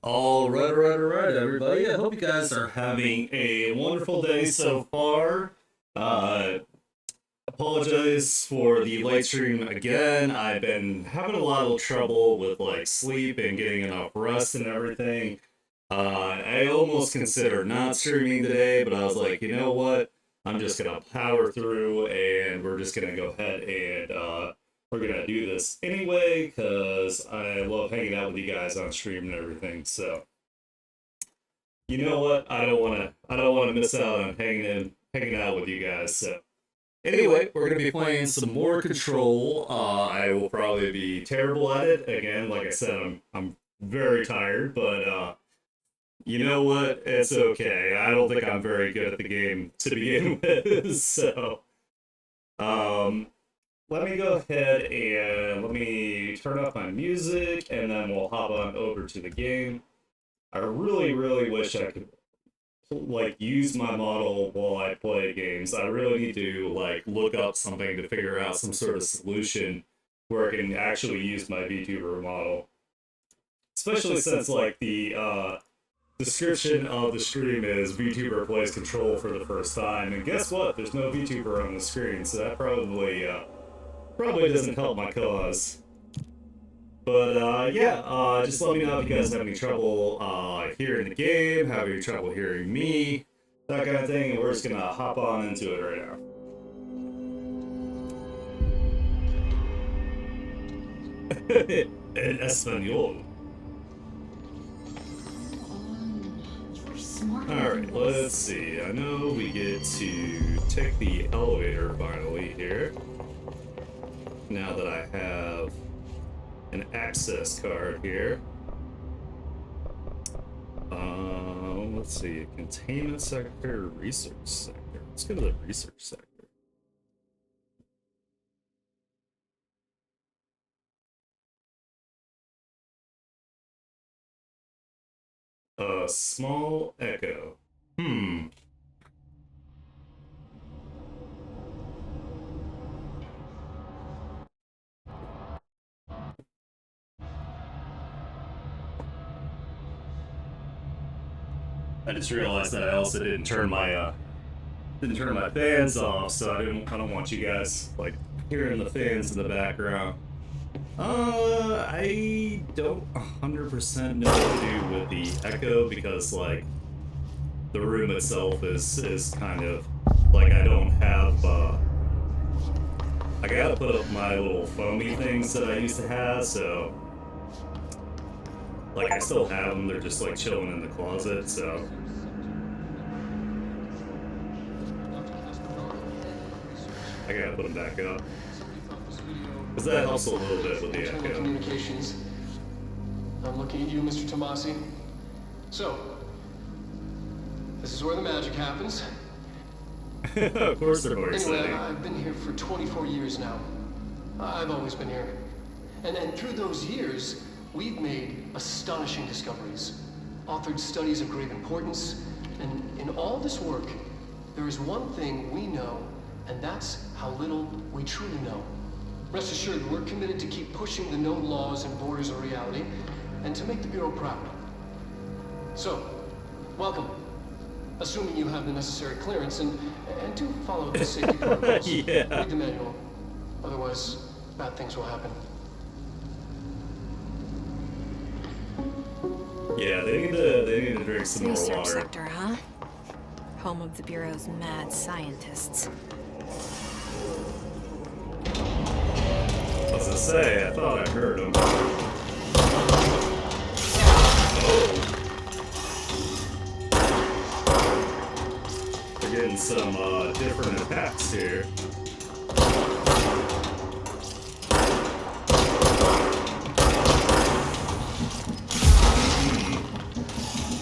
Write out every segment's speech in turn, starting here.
All right, everybody. I hope you guys are having a wonderful day so far. Uh, Apologize for the light stream again. I've been having a lot of trouble with like sleep and getting enough rest and everything. I almost considered not streaming today, but I was like, you know what? I'm just gonna power through, and we're just gonna go ahead and we're gonna do this anyway because I love hanging out with you guys on stream and everything. So, you know what? I don't wanna miss out on hanging out with you guys. So. Anyway, we're going to be playing some more Control. I will probably be terrible at it. Again, like I said, I'm very tired, but you know what? It's okay. I don't think I'm very good at the game to begin with. So, let me go ahead and let me turn up my music, and then we'll hop on over to the game. I really, really wish I could like use my model while I play games. I really need to like look up something to figure out some sort of solution where I can actually use my VTuber model. Especially since like the description of the stream is VTuber plays Control for the first time, and guess what? There's no VTuber on the screen, so that probably doesn't help my cause. But yeah, just let me know if you guys have any trouble hearing the game, have any trouble hearing me, that kind of thing, and we're just gonna hop on into it right now. En español. Alright, let's see. I know we get to take the elevator finally here. Now that I have an access card here. Let's see, containment sector, research sector. Let's go to the research sector. A small echo. I just realized that I also didn't turn my fans off, so I don't want you guys like hearing the fans in the background. I don't 100% know what to do with the echo because like the room itself is kind of like I don't have I gotta put up my little foamy things that I used to have, so like I still have them, they're just like chilling in the closet, so I gotta put them back up. Because that helps a little bit with the echo. Communications. I'm looking at you, Mr. Tomasi. So, this is where the magic happens. Of course they're more exciting. Anyway, I've been here for 24 years now. I've always been here. And through those years, we've made astonishing discoveries, authored studies of great importance, and in all this work, there is one thing we know, and that's how little we truly know. Rest assured, we're committed to keep pushing the known laws and borders of reality, and to make the Bureau proud. So, welcome. Assuming you have the necessary clearance, and do follow the safety protocols. Yeah. Read the manual. Otherwise, bad things will happen. Yeah, they need to drink some more Research water. sector, huh? Home of the Bureau's mad scientists. I was gonna say, I thought I heard them. We're getting some different attacks here.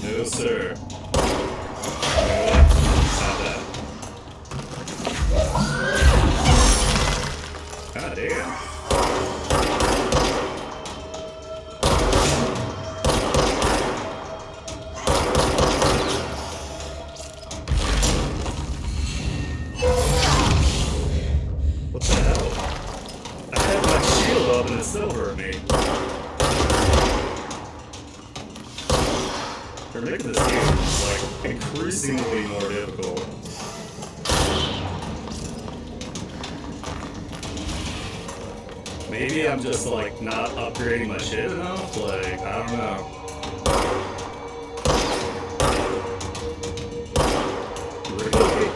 No, sir. Not that. God damn. What the hell? I had my shield up and it still hurt me. are making this game like increasingly more difficult. Maybe I'm just like not upgrading my shit enough. Like I don't know. Really?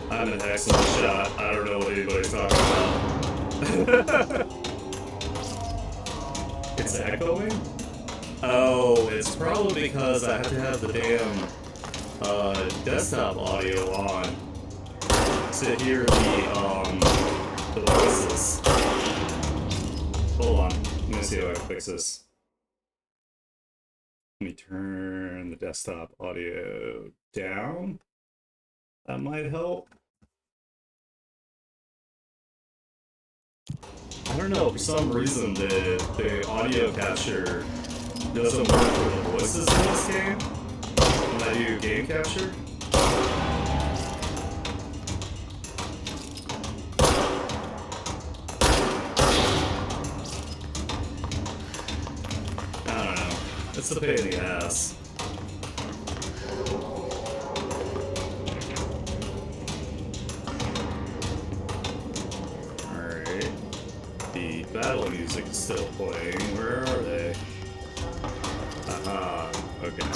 I'm an excellent shot. I don't know what anybody's talking about. It's echoing? Oh, it's probably because I have to have the damn desktop audio on to hear the voices. Hold on. Let me see how I fix this. Let me turn the desktop audio down. That might help. I don't know, for some reason the audio capture doesn't work for the voices in this game when I do game capture. I don't know. It's a pain in the ass. Battle music is still playing. Where are they? Aha. Okay.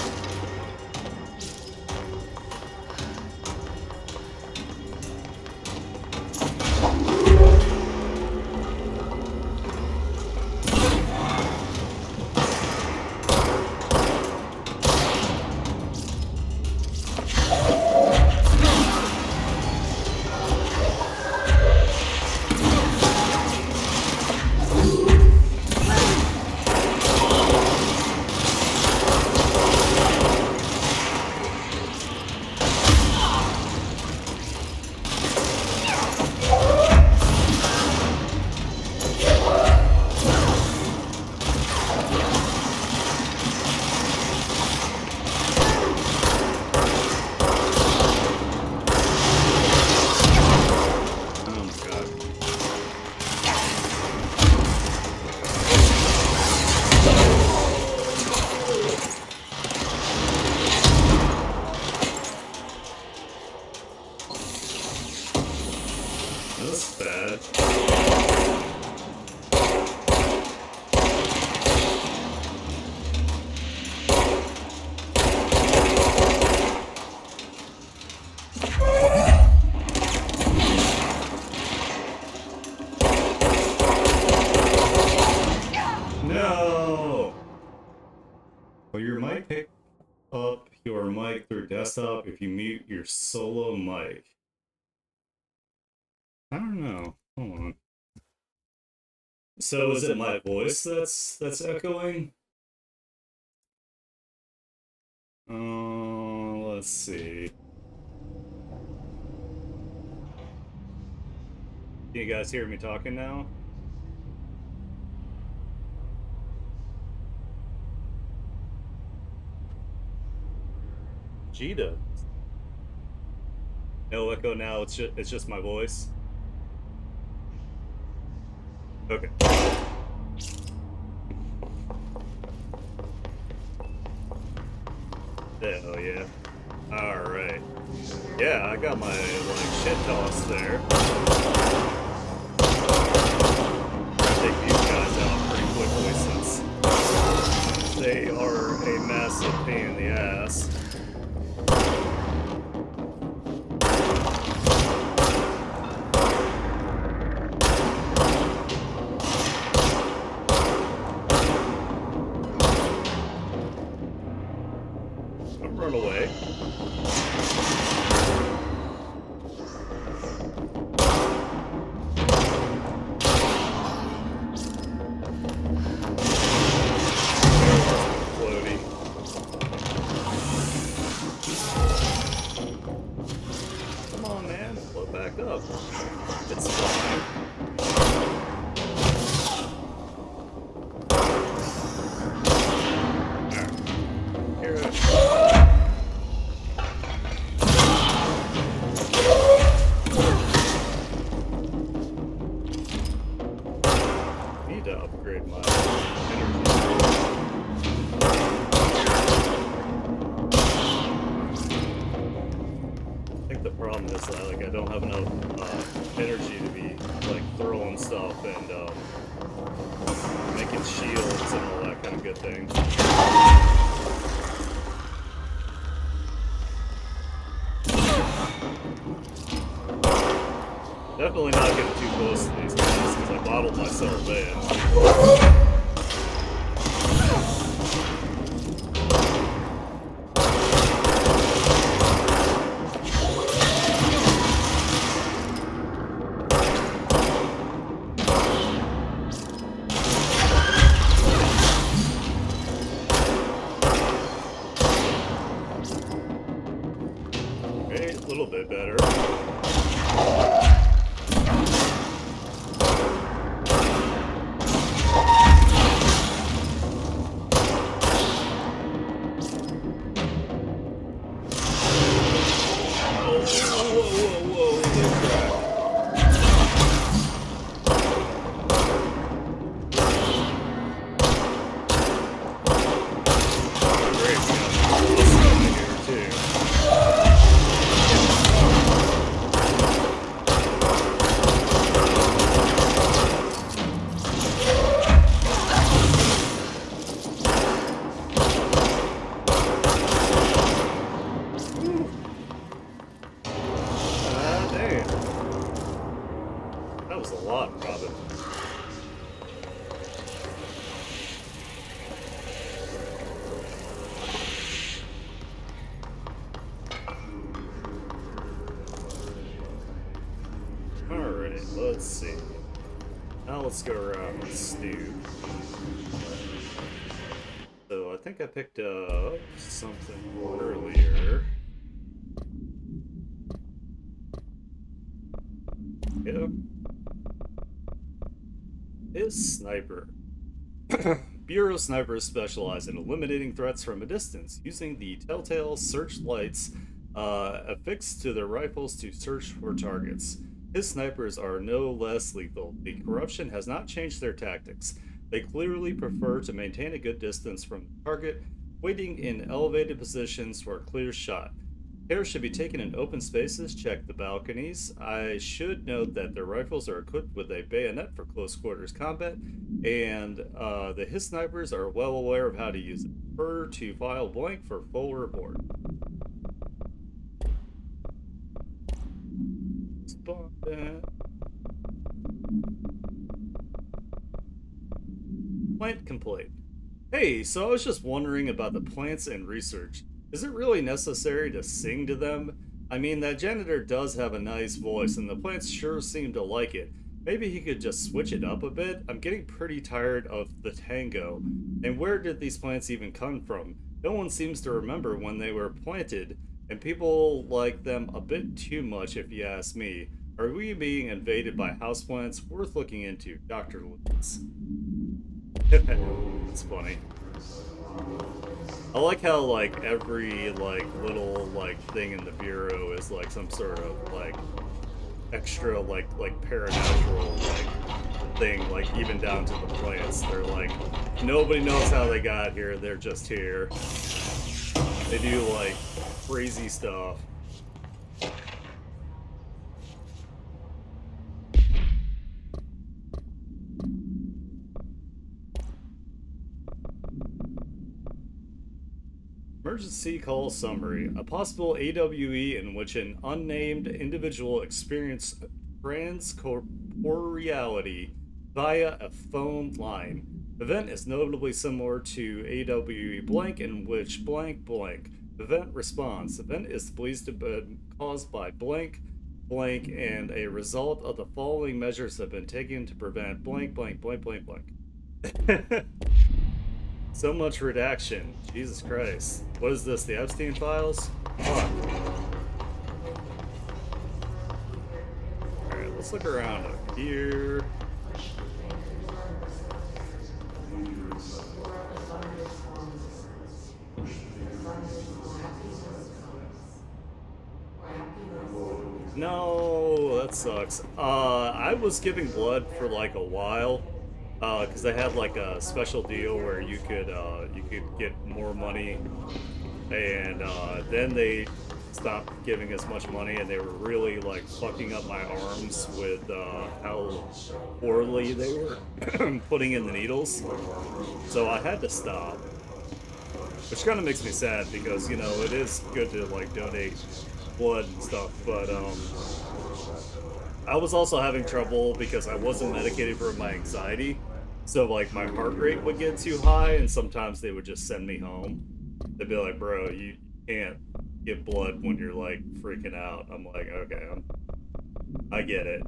That's bad. No! Well, your mic pick up your mic through desktop if you mute your solo mic. I don't know. Hold on. So is it my voice that's echoing? Let's see. Can you guys hear me talking now? Gita. No echo now. It's just my voice. Okay. Hell yeah. Alright. Yeah, I got my like shit tossed there. I take these guys out pretty quickly since they are a massive pain in the ass. Run away. Floaty. Come on, man. Float back up. It's fine. Alright. Here it is. To upgrade my energy. think the problem is that like I don't have enough energy to be like throwing stuff and making shields and all that kind of good thing. Definitely not getting too close to these guys because I bottled myself in. Okay, a little bit better. That was a lot, Robin. Alright, let's see. Now let's go around and snoop. So I think I picked up something earlier. Yeah. Is sniper. Bureau snipers specialize in eliminating threats from a distance, using the telltale searchlights affixed to their rifles to search for targets. His snipers are no less lethal. The corruption has not changed their tactics. They clearly prefer to maintain a good distance from the target, waiting in elevated positions for a clear shot. Care should be taken in open spaces. Check the balconies. I should note that their rifles are equipped with a bayonet for close quarters combat, and the his snipers are well aware of how to use it. Refer to file blank for full report. Spawn that. Plant complaint. Hey, so I was just wondering about the plants and research. Is it really necessary to sing to them? I mean, that janitor does have a nice voice, and the plants sure seem to like it. Maybe he could just switch it up a bit? I'm getting pretty tired of the tango. And where did these plants even come from? No one seems to remember when they were planted, and people like them a bit too much if you ask me. Are we being invaded by houseplants? Worth looking into, Dr. Lutz. That's funny. I like how, like, every, like, little, like, thing in the Bureau is, like, some sort of, like, extra, like paranatural, like, thing, like, even down to the plants. They're like, nobody knows how they got here, they're just here. They do, like, crazy stuff. Emergency call summary. A possible AWE in which an unnamed individual experienced transcorporeality via a phone line. Event is notably similar to AWE blank, in which blank blank. Event response. Event is believed to be caused by blank blank, and a result of the following measures have been taken to prevent blank blank blank blank blank. So much redaction. Jesus Christ. What is this? The Epstein files? Fuck. Alright, let's look around up here. No, that sucks. I was giving blood for like a while. Because they had like a special deal where you could get more money, and then they stopped giving as much money, and they were really like fucking up my arms with how poorly they were putting in the needles. So I had to stop, which kind of makes me sad because you know it is good to like donate blood and stuff, but I was also having trouble because I wasn't medicated for my anxiety. So like my heart rate would get too high and sometimes they would just send me home. They'd be like, "Bro, you can't give blood when you're like freaking out." I'm like, "Okay, I get it."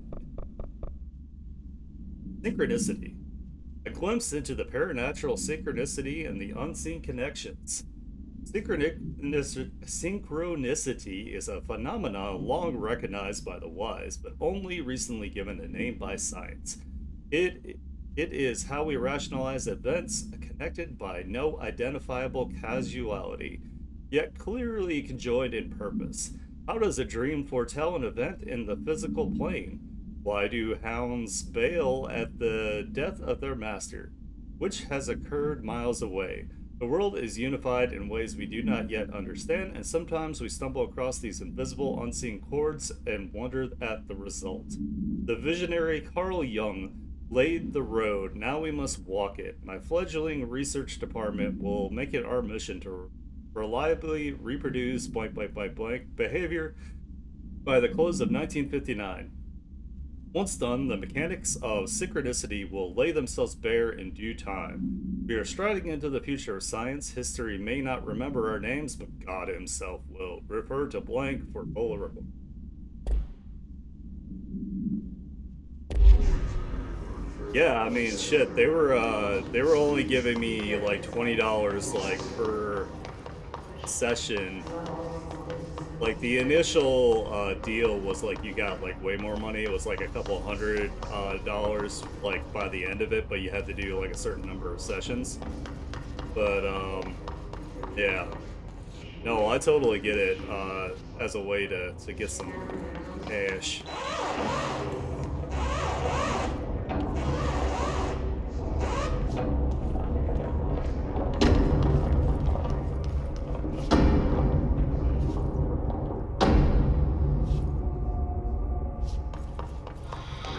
Synchronicity. A glimpse into the paranatural synchronicity and the unseen connections. Synchronicity is a phenomenon long recognized by the wise, but only recently given a name by science. It is how we rationalize events connected by no identifiable causality, yet clearly conjoined in purpose. How does a dream foretell an event in the physical plane? Why do hounds bail at the death of their master, which has occurred miles away? The world is unified in ways we do not yet understand, and sometimes we stumble across these invisible, unseen chords and wonder at the result. The visionary Carl Jung laid the road, now we must walk it. My fledgling research department will make it our mission to reliably reproduce blank blank blank blank behavior by the close of 1959. Once done, the mechanics of synchronicity will lay themselves bare in due time. We are striding into the future of science. History may not remember our names, but God himself will. Refer to blank for full report. Yeah, I mean, shit. They were only giving me like $20 like per session. Like the initial deal was like you got like way more money. It was like a couple $100 like by the end of it, but you had to do like a certain number of sessions. But yeah, no, I totally get it as a way to get some cash.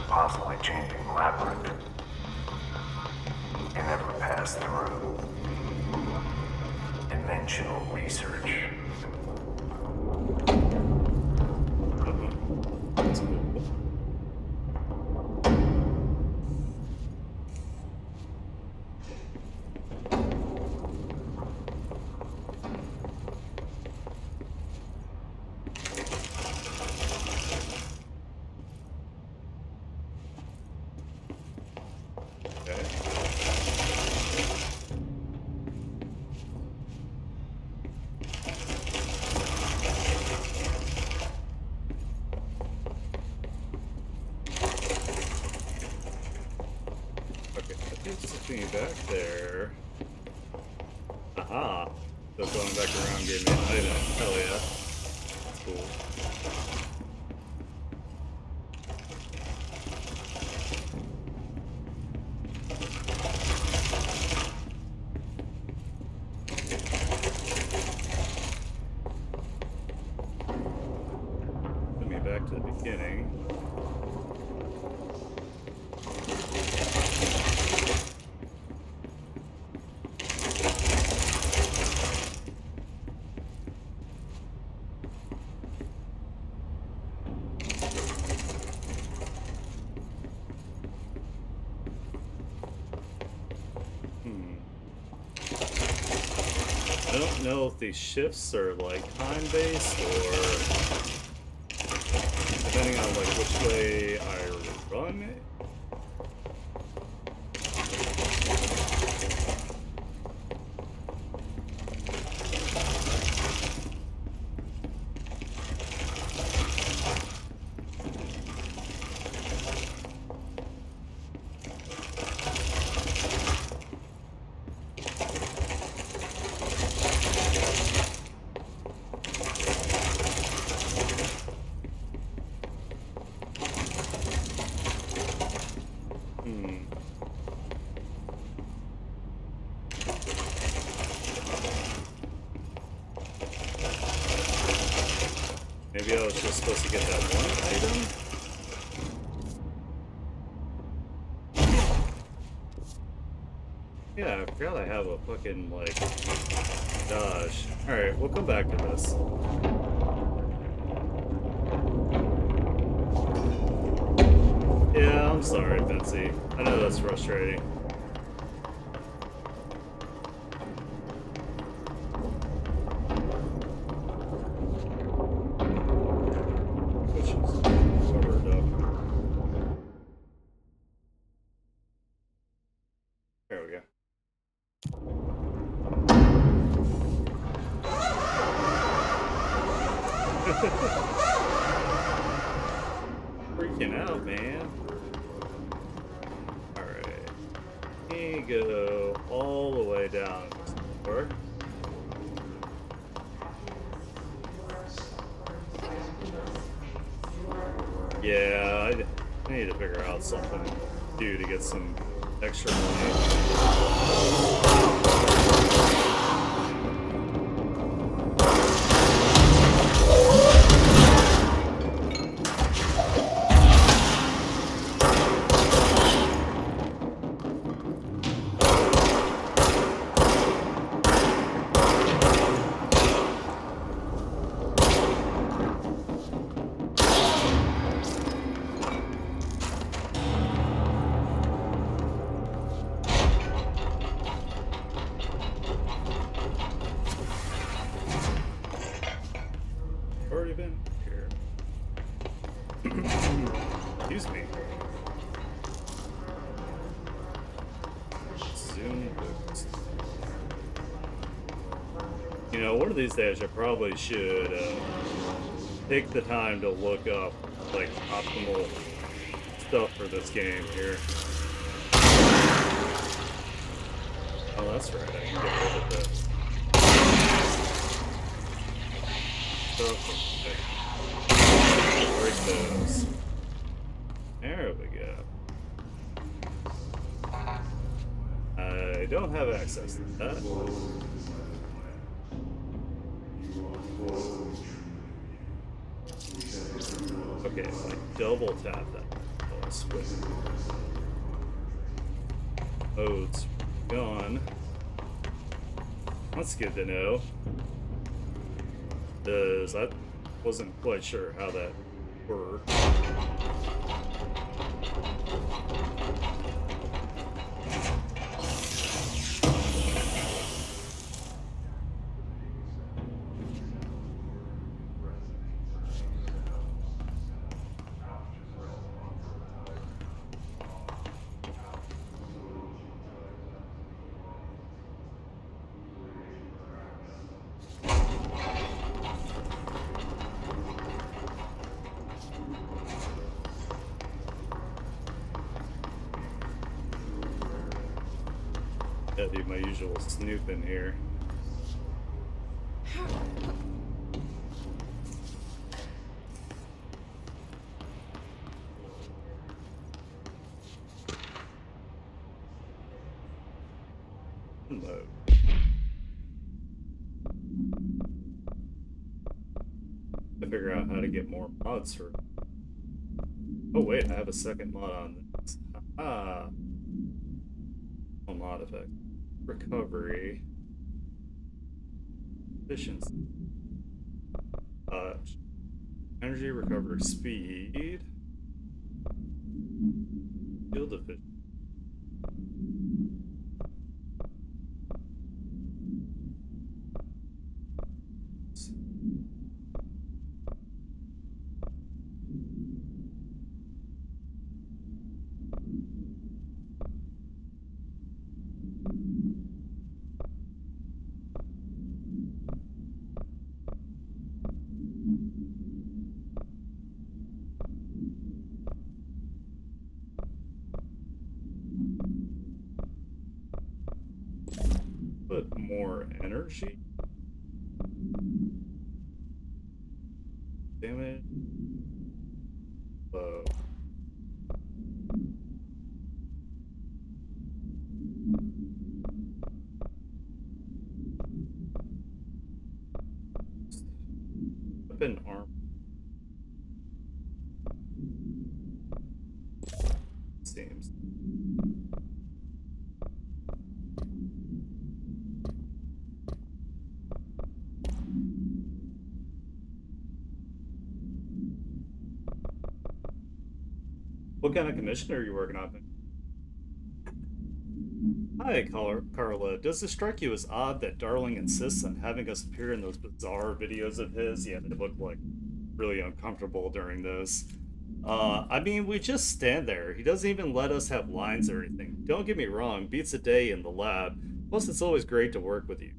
Constantly changing labyrinth. Can never pass through. Dimensional research. That's cool. Back there. Aha. So going back around gave me an item. Hell yeah. That's cool. Put me back to the beginning. I don't know if these shifts are like time-based or depending on like which way I run it. Maybe I was just supposed to get that one item? Yeah, I forgot I have a fucking, like, dodge. Alright, we'll come back to this. Yeah, I'm sorry, Betsy. I know that's frustrating. Which is covered up. There we go. Freaking out, man. Alright. Let me go all the way down this door. Yeah, I need to figure out something to do to get some extra money. Already been here. Excuse me. Zoom boost. You know, one of these days I probably should take the time to look up like optimal stuff for this game here. Oh, that's right. I can get rid of the stuff. Break those. There we go. I don't have access to that. Okay, if I double tap that, I'll switch. Modes gone. That's good to know. Because I wasn't quite sure how that worked. Gotta do my usual snooping here. Mode. To figure out how to get more mods for. Oh wait, I have a second mod on this. Ah, mod effect. Recovery. Efficiency. Energy recovery speed. Field efficiency. Put more energy. Damage. Low. Weapon arm. seems. What kind of commission are you working on? Hi, Carla. Does it strike you as odd that Darling insists on having us appear in those bizarre videos of his? Yeah, they look like really uncomfortable during those. I mean, we just stand there. He doesn't even let us have lines or anything. Don't get me wrong, beats a day in the lab. Plus, it's always great to work with you.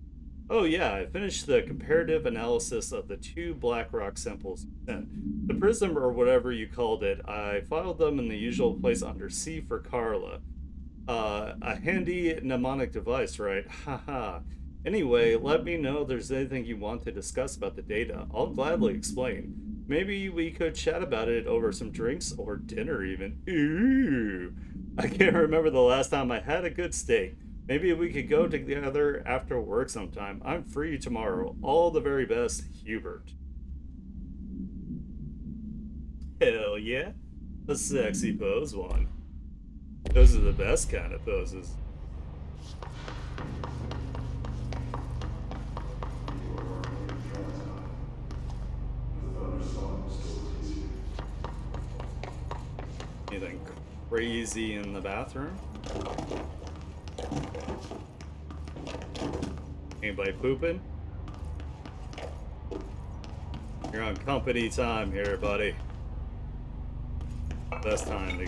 Oh yeah, I finished the comparative analysis of the two black rock samples you sent. The prism or whatever you called it, I filed them in the usual place under C for Carla. A handy mnemonic device, right? Haha. Anyway, let me know if there's anything you want to discuss about the data. I'll gladly explain. Maybe we could chat about it over some drinks or dinner even. Ooh. I can't remember the last time I had a good steak. Maybe we could go together after work sometime. I'm free tomorrow. All the very best, Hubert. Hell yeah. A sexy pose one. Those are the best kind of poses. Anything crazy in the bathroom? Anybody pooping? You're on company time here, buddy. Best time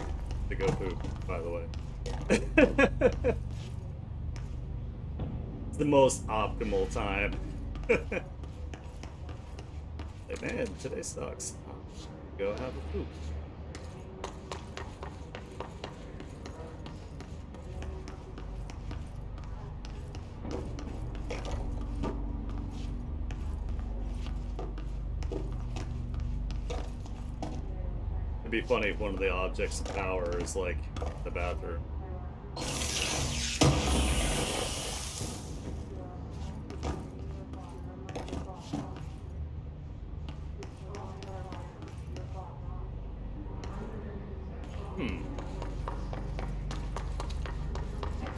to go poop, by the way. It's the most optimal time. Like, man, today sucks. Go have a poop. It'd be funny if one of the objects of power is like the bathroom.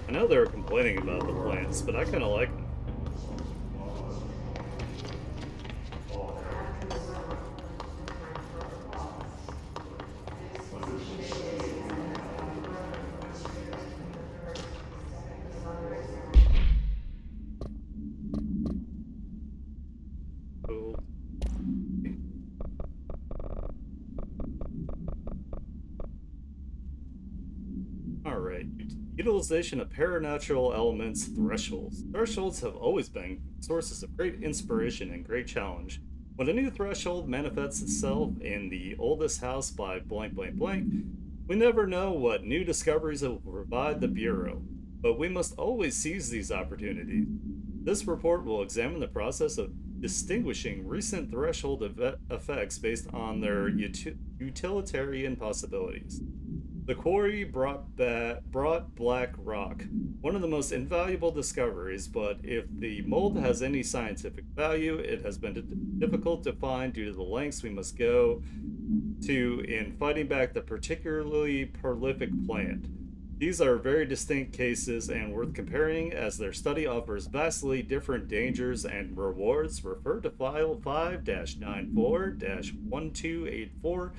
I know they were complaining about the plants, but I kind of like them. Cool. Alright, utilization of paranatural elements thresholds. Thresholds have always been sources of great inspiration and great challenge. When a new threshold manifests itself in the oldest house by blank blank blank, we never know what new discoveries it will provide the Bureau, but we must always seize these opportunities. This report will examine the process of distinguishing recent threshold effects based on their utilitarian possibilities. The quarry brought black rock, one of the most invaluable discoveries, but if the mold has any scientific value, it has been difficult to find due to the lengths we must go to in fighting back the particularly prolific plant. These are very distinct cases and worth comparing as their study offers vastly different dangers and rewards. Refer to file 5-94-1284 for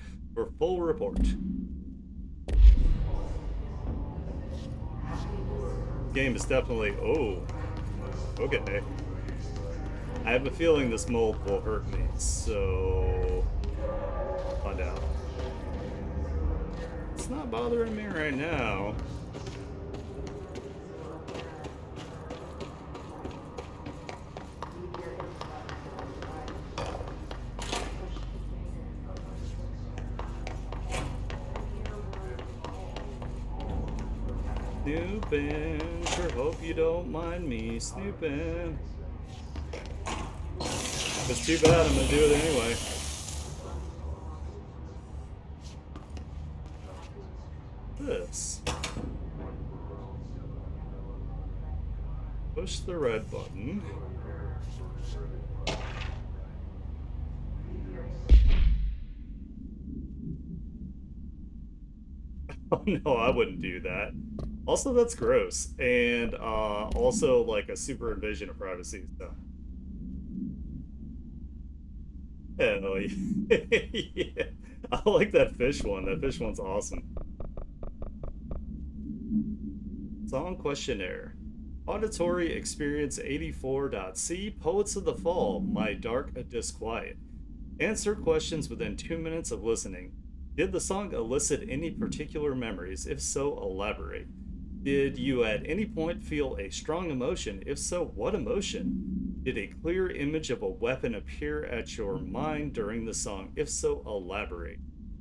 full report. Game is definitely... Oh. Okay. I have a feeling this mold will hurt me, so... find out. It's not bothering me right now. Snooping, sure hope you don't mind me snooping. It's too bad, I'm gonna do it anyway. This. Push the red button. Oh no, I wouldn't do that. Also, that's gross, and also like a super invasion of privacy. So, hell yeah. Yeah. I like that fish one. That fish one's awesome. Song questionnaire. Auditory experience 84.c Poets of the Fall, My Dark Disquiet. Answer questions within 2 minutes of listening. Did the song elicit any particular memories? If so, elaborate. Did you at any point feel a strong emotion? If so, what emotion? Did a clear image of a weapon appear at your mind during the song? If so, elaborate.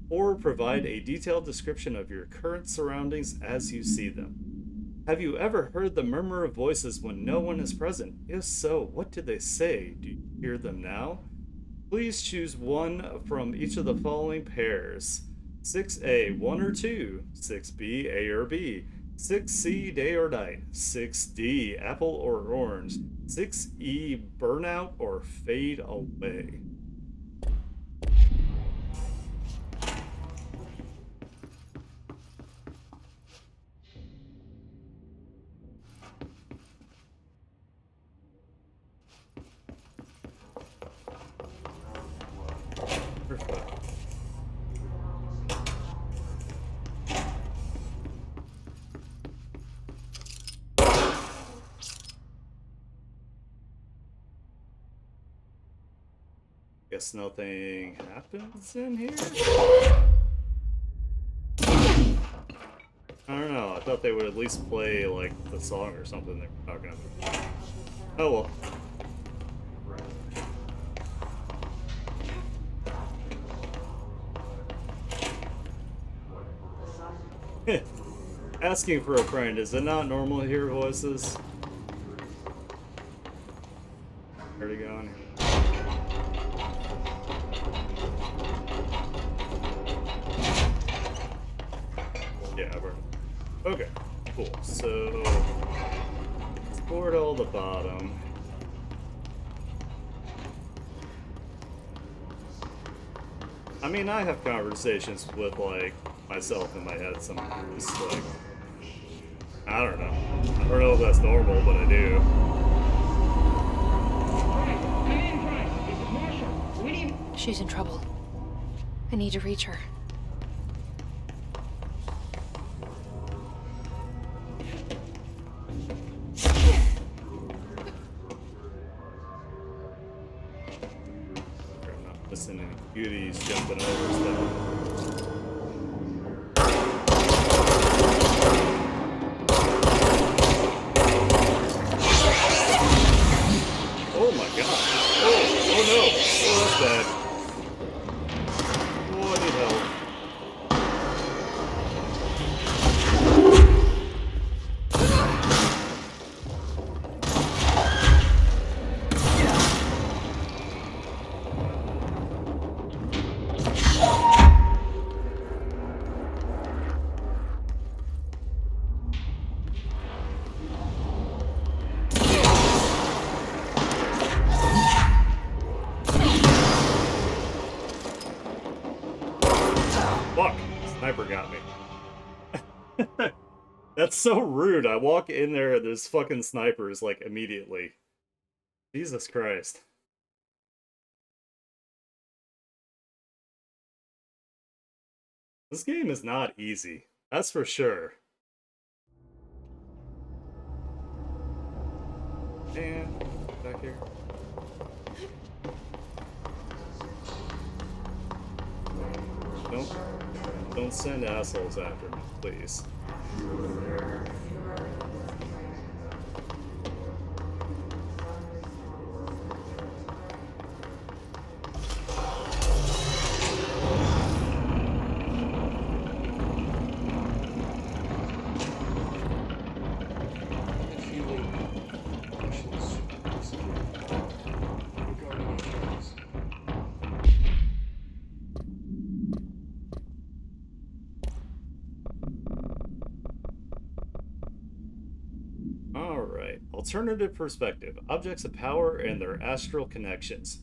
Or provide a detailed description of your current surroundings as you see them. Have you ever heard the murmur of voices when no one is present? If so, what did they say? Do you hear them now? Please choose one from each of the following pairs: 6A, 1 or 2, 6B, A or B, 6C, day or night, 6D, apple or orange, 6E, burnout or fade away. Perfect. Guess nothing happens in here? I don't know. I thought they would at least play, like, the song or something they were talking about. Oh well. Asking for a friend. Is it not normal to hear voices? Where'd he go? Yeah, I've heard it. Okay, cool. So, export all the bottom. I mean, I have conversations with, like, myself in my head sometimes. Like, I don't know. I don't know if that's normal, but I do. She's in trouble. I need to reach her. I'm not missing any beauties jumping over stuff. Oh my god. Oh no. Oh, that's bad. Oh, I need help. Fuck! Sniper got me. That's so rude. I walk in there, there's fucking snipers, like, immediately. Jesus Christ. This game is not easy. That's for sure. And back here. Don't send assholes after me, please. Alright, alternative perspective, objects of power and their astral connections.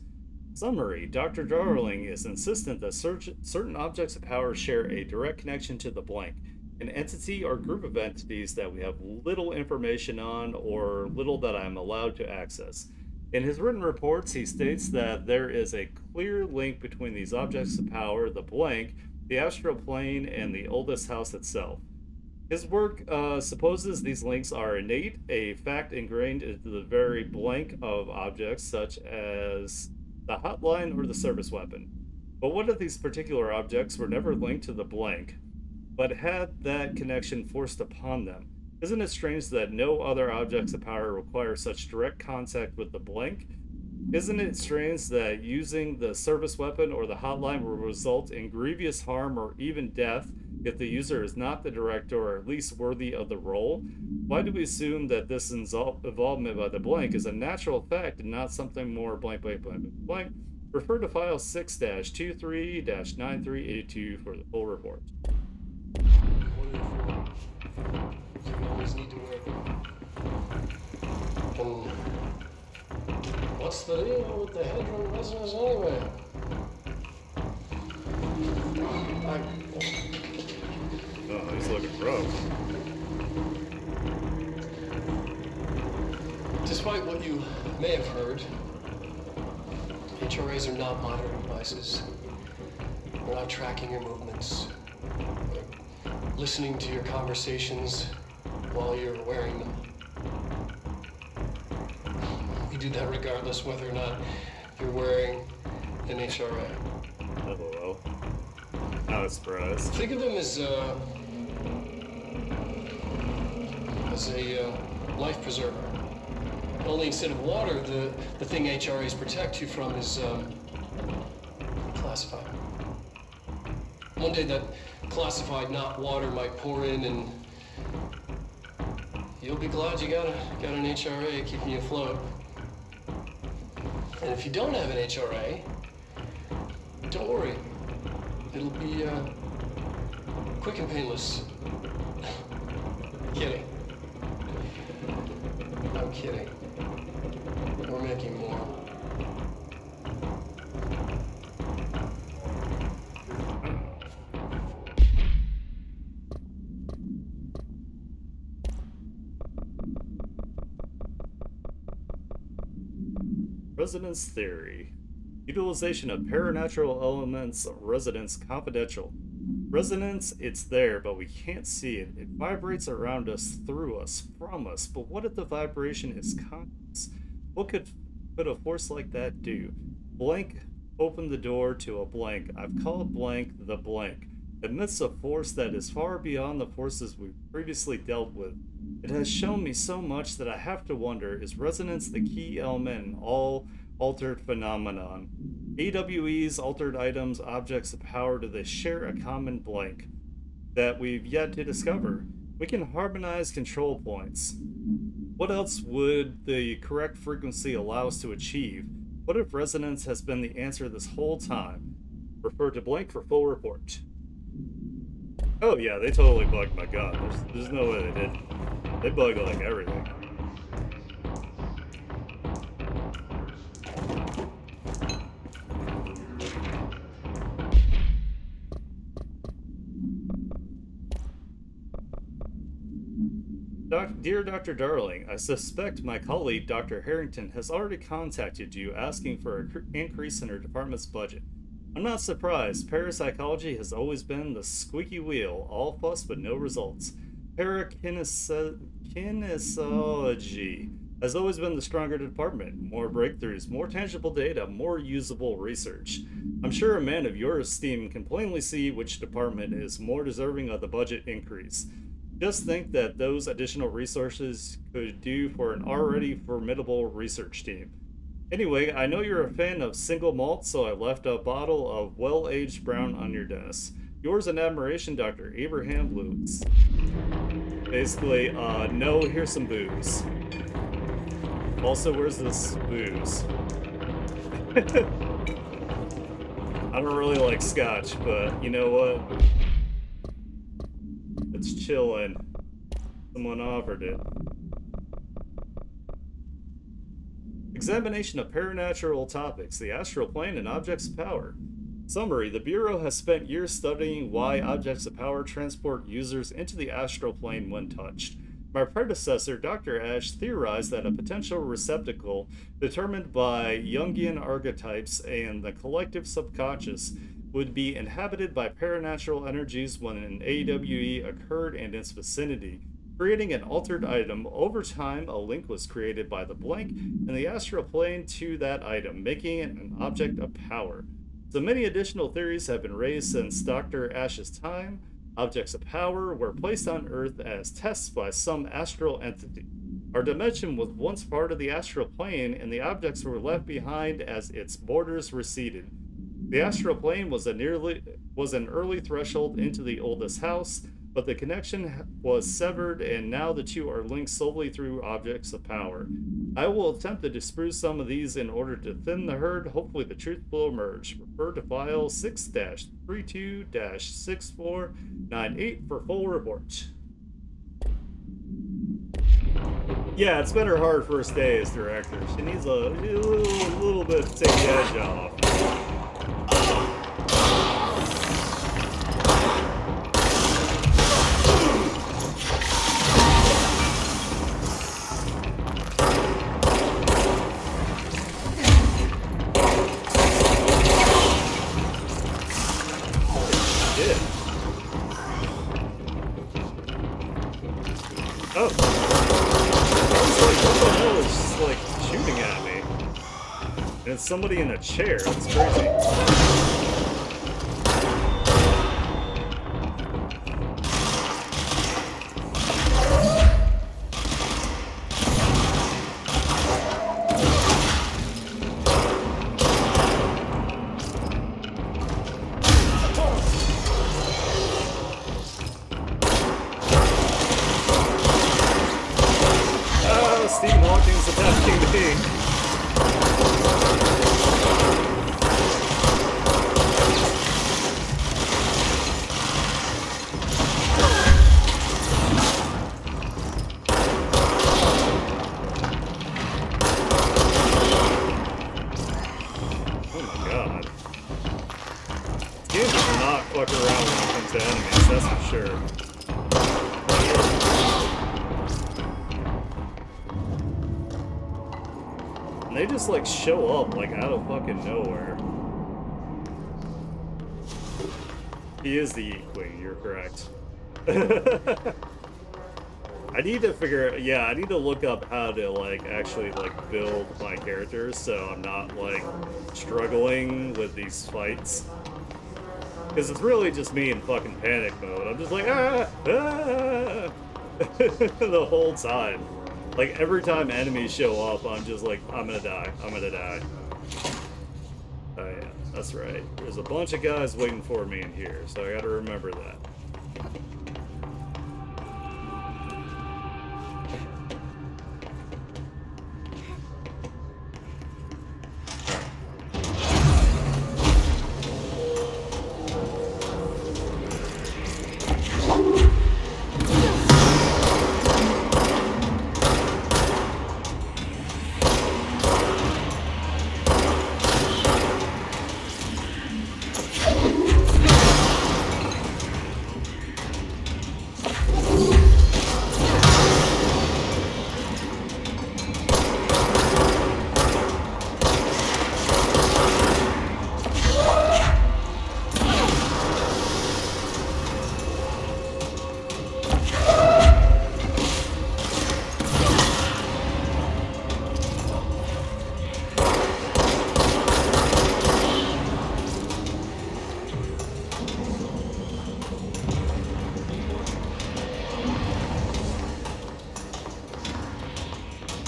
Summary, Dr. Darling is insistent that certain objects of power share a direct connection to the blank. an entity or group of entities that we have little information on or little that I'm allowed to access. In his written reports, he states that there is a clear link between these objects of power, the blank, the astral plane, and the oldest house itself. His work supposes these links are innate, a fact ingrained into the very blank of objects, such as the hotline or the service weapon. But what if these particular objects were never linked to the blank, but had that connection forced upon them? Isn't it strange that no other objects of power require such direct contact with the blank? Isn't it strange that using the service weapon or the hotline will result in grievous harm or even death if the user is not the director or at least worthy of the role? Why do we assume that this involvement by the blank is a natural effect and not something more blank blank blank blank? Refer to file 6-23-9382 for the full report. You always need to wear them. And what's the deal with the headroom business anyway? Oh, he's looking rough. Despite what you may have heard, HRAs are not monitoring devices. They're not tracking your movements. They're listening to your conversations while you're wearing them. We do that regardless whether or not you're wearing an HRA. LOL. Not a surprise. Think of them as a life preserver. Only instead of water, the thing HRAs protect you from is classified. One day that classified, not water, might pour in, and you'll be glad you got an HRA keeping you afloat. And if you don't have an HRA, don't worry. It'll be quick and painless. Kidding. I'm kidding. We're making more. Resonance theory. Utilization of paranatural elements. Resonance confidential. Resonance, it's there, but we can't see it. It vibrates around us, through us, from us. But what if the vibration is conscious? What could a force like that do? Blank opened the door to a blank. I've called blank the blank. Amidst a force that is far beyond the forces we've previously dealt with. It has shown me so much that I have to wonder, is resonance the key element in all altered phenomenon? AWE's altered items, objects of power, do they share a common blank that we've yet to discover? We can harmonize control points. What else would the correct frequency allow us to achieve? What if resonance has been the answer this whole time? Refer to blank for full report. Oh yeah, they totally bugged my gun. There's no way they didn't. They bug like everything. Dear Dr. Darling, I suspect my colleague Dr. Harrington has already contacted you asking for an increase in her department's budget. I'm not surprised. Parapsychology has always been the squeaky wheel, all fuss but no results. Kinesiology has always been the stronger department. More breakthroughs, more tangible data, more usable research. I'm sure a man of your esteem can plainly see which department is more deserving of the budget increase. Just think that those additional resources could do for an already formidable research team. Anyway, I know you're a fan of single malt, so I left a bottle of well-aged brown on your desk. Yours in admiration, Dr. Abraham Lewis. Basically, no, here's some booze. Also, where's this booze? I don't really like scotch, but you know what? It's chillin'. Someone offered it. Examination of paranatural topics, the astral plane, and objects of power. Summary: the Bureau has spent years studying why objects of power transport users into the astral plane when touched. My predecessor, Dr. Ash, theorized that a potential receptacle determined by Jungian archetypes and the collective subconscious would be inhabited by paranatural energies when an AWE occurred in its vicinity, creating an altered item. Over time, a link was created by the blank in the astral plane to that item, making it an object of power. So many additional theories have been raised since Dr. Ash's time. Objects of power were placed on Earth as tests by some astral entity. Our dimension was once part of the astral plane, and the objects were left behind as its borders receded. The astral plane was an early threshold into the oldest house, but the connection was severed, and now the two are linked solely through objects of power. I will attempt to disprove some of these in order to thin the herd. Hopefully the truth will emerge. Refer to file 6-32-6498 for full report. Yeah, it's been her hard first day as director. She needs a little bit to take the edge off. Oh. I was like, what the hell is just like shooting at me? And it's somebody in a chair. That's crazy. Stephen Hawking's attacking me. Oh my god. This game does not fuck around when it comes to enemies, that's for sure. They just like show up like out of fucking nowhere. He is the YEET Queen, you're correct. I need to I need to look up how to like actually like build my characters so I'm not like struggling with these fights. Because it's really just me in fucking panic mode. I'm just like the whole time. Like, every time enemies show up, I'm just like, I'm gonna die. I'm gonna die. Oh yeah, that's right. There's a bunch of guys waiting for me in here, so I gotta remember that.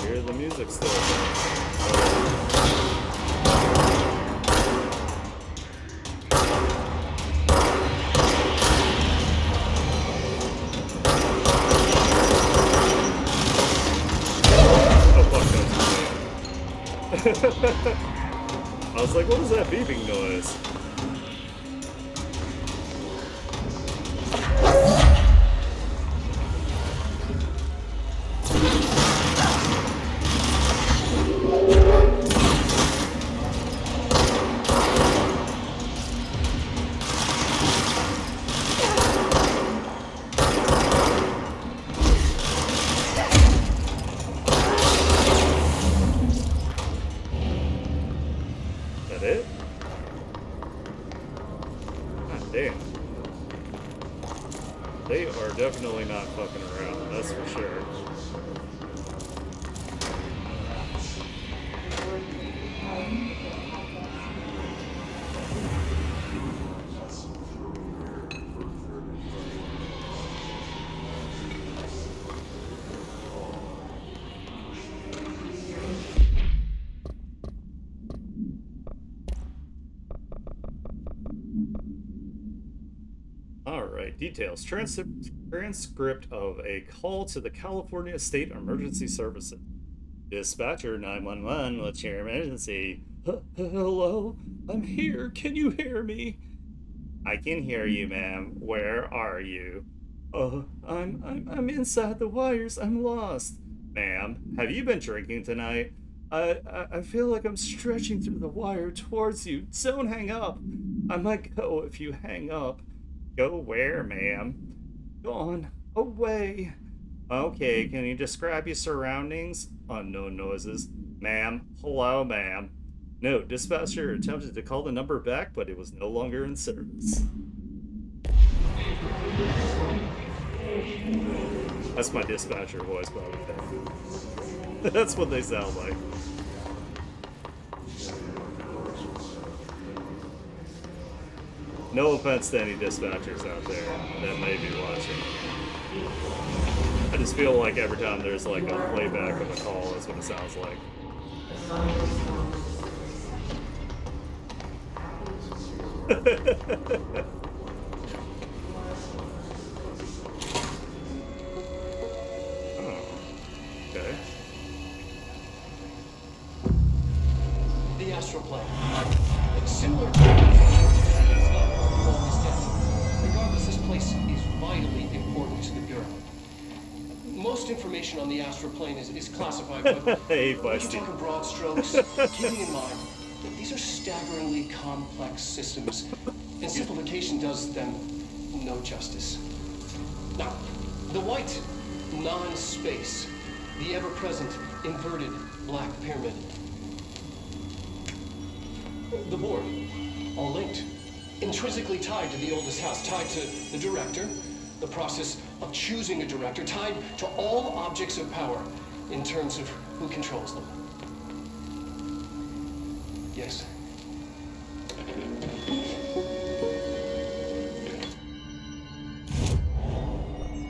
Hear the music still. I was like, what is that beeping noise? Damn. They are definitely not fucking around, that's for sure. Alright, details. Transcript of a call to the California State Emergency Services. Dispatcher 911, what's your emergency? Hello? I'm here. Can you hear me? I can hear you, ma'am. Where are you? I'm inside the wires. I'm lost. Ma'am, have you been drinking tonight? I feel like I'm stretching through the wire towards you. Don't hang up. I might go if you hang up. Go where, ma'am? Gone. Away. Okay, can you describe your surroundings? Unknown noises. Ma'am. Hello, ma'am. No, dispatcher attempted to call the number back, but it was no longer in service. That's my dispatcher voice, by the way. That's what they sound like. No offense to any dispatchers out there that may be watching. I just feel like every time there's like a playback of a call, that's what it sounds like. Oh, okay. The astral plane. Similar to it's not always death. Regardless, this place is vitally important to the Bureau. Most information on the astral plane is classified, but Hey, we're Busty. talking broad strokes, keeping in mind that these are staggeringly complex systems, and simplification does them no justice. Now, the white non-space, the ever-present inverted black pyramid. The board, all linked, intrinsically tied to the oldest house, tied to the director, the process of choosing a director, tied to all objects of power in terms of who controls them. Yes.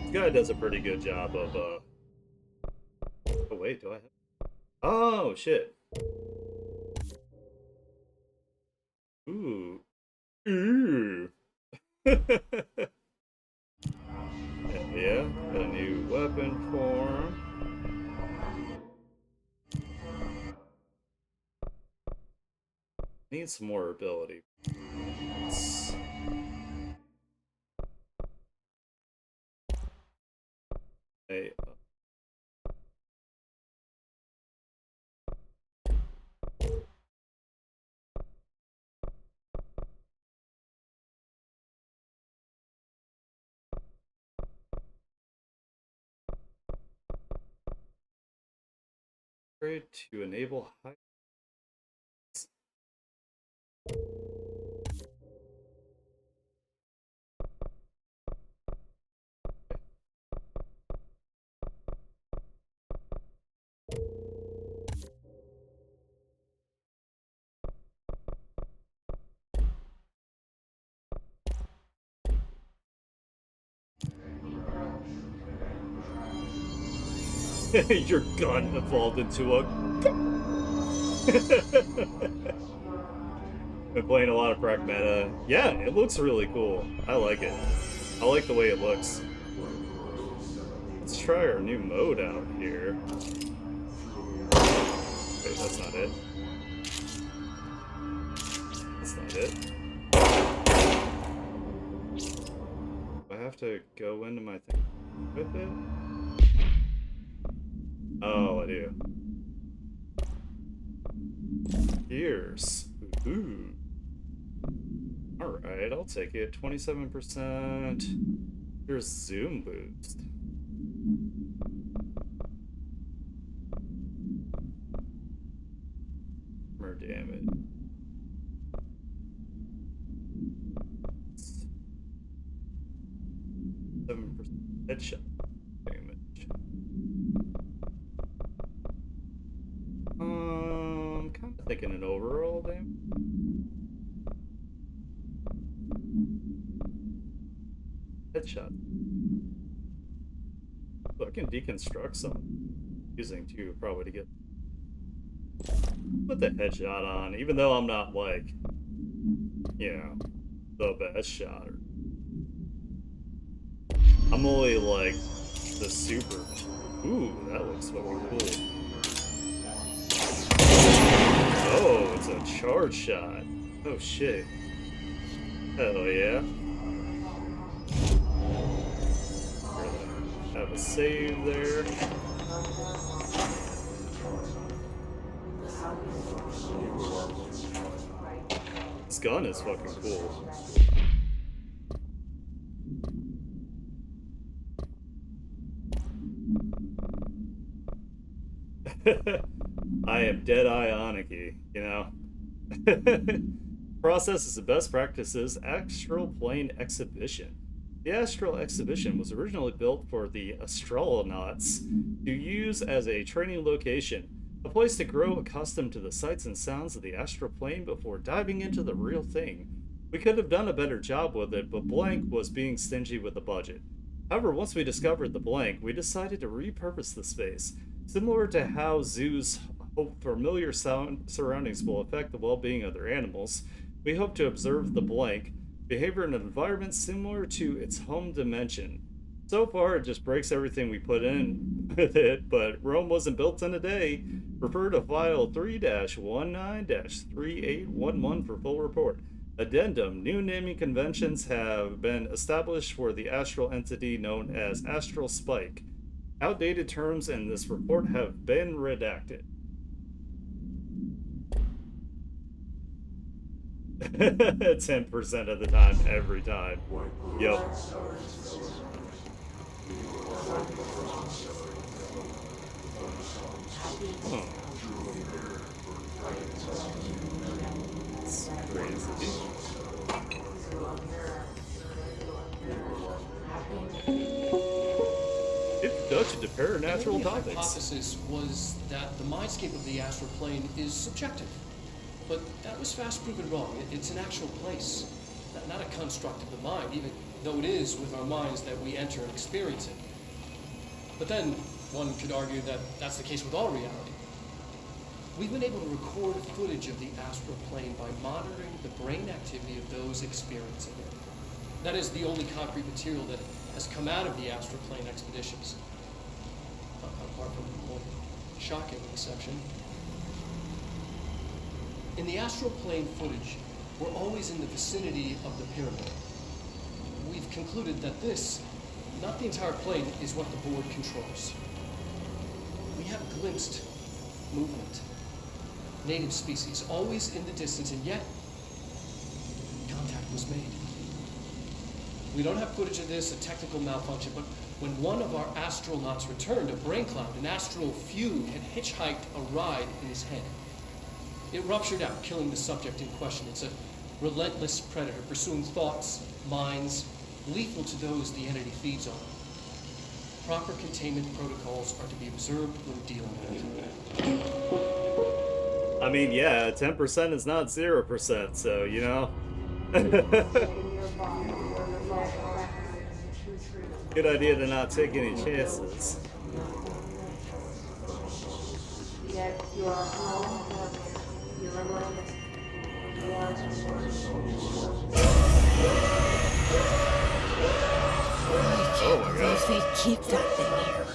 This guy does a pretty good job of, Oh, wait, do I have... Oh, shit. Ooh. Ooh. Yeah, got a new weapon form. Need some more ability. Hey, upgrade to enable high. Your gun evolved into a. Been playing a lot of Prec Meta. Yeah, it looks really cool. I like it. I like the way it looks. Let's try our new mode out here. Wait, that's not it. That's not it. Do I have to go into my thing with it? Oh, I do. Gears. Ooh. Alright, I'll take it. 27%. Here's zoom boost. More damage. 7% headshot damage. Kind of thinking an overall damage. Headshot. So I can deconstruct some using two probably to get put the headshot on, even though I'm not like, you know, the best shotter. I'm only like the super. Ooh, that looks fucking cool. Oh, it's a charge shot. Oh shit. Hell yeah. Have a save there. This gun is fucking cool. I am Deadeye Aniki, you know? Processes the best practices astral plane exhibition. The astral exhibition was originally built for the astronauts to use as a training location, a place to grow accustomed to the sights and sounds of the astral plane before diving into the real thing. We could have done a better job with it, but Blank was being stingy with the budget. However, once we discovered the Blank, we decided to repurpose the space. Similar to how zoos hope familiar surroundings will affect the well-being of their animals, we hope to observe the Blank behavior in an environment similar to its home dimension. So far, it just breaks everything we put in with it, but Rome wasn't built in a day. Refer to file 3-19-3811 for full report. Addendum: new naming conventions have been established for the astral entity known as Astral Spike. Outdated terms in this report have been redacted. 10% of the time, every time. Yup. Huh. It's crazy. Introduction to paranatural topics. The hypothesis was that the mindscape of the astral plane is subjective. But that was fast proven wrong. It's an actual place, not a construct of the mind, even though it is with our minds that we enter and experience it. But then, one could argue that that's the case with all reality. We've been able to record footage of the astral plane by monitoring the brain activity of those experiencing it. That is the only concrete material that has come out of the astral plane expeditions. Apart from one shocking exception. In the astral plane footage, we're always in the vicinity of the pyramid. We've concluded that this, not the entire plane, is what the board controls. We have glimpsed movement, native species, always in the distance, and yet contact was made. We don't have footage of this, a technical malfunction, but when one of our astronauts returned, a brain cloud, an astral fugue, had hitchhiked a ride in his head. It ruptured out, killing the subject in question. It's a relentless predator, pursuing thoughts, minds, lethal to those the entity feeds on. Proper containment protocols are to be observed when dealing with it. I mean, yeah, 10% is not 0%, so, you know. Good idea to not take any chances. Oh my God. They keep that thing here.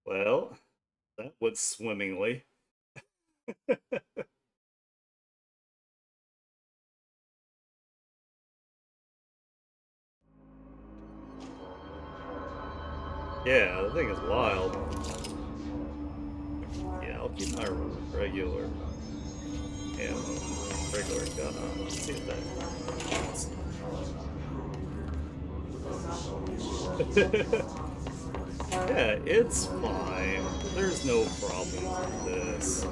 Well, that went swimmingly. Yeah, the thing is wild. Yeah, I'll keep my regular ammo, regular gun on. Let's see if that. Yeah, it's fine. There's no problem with this.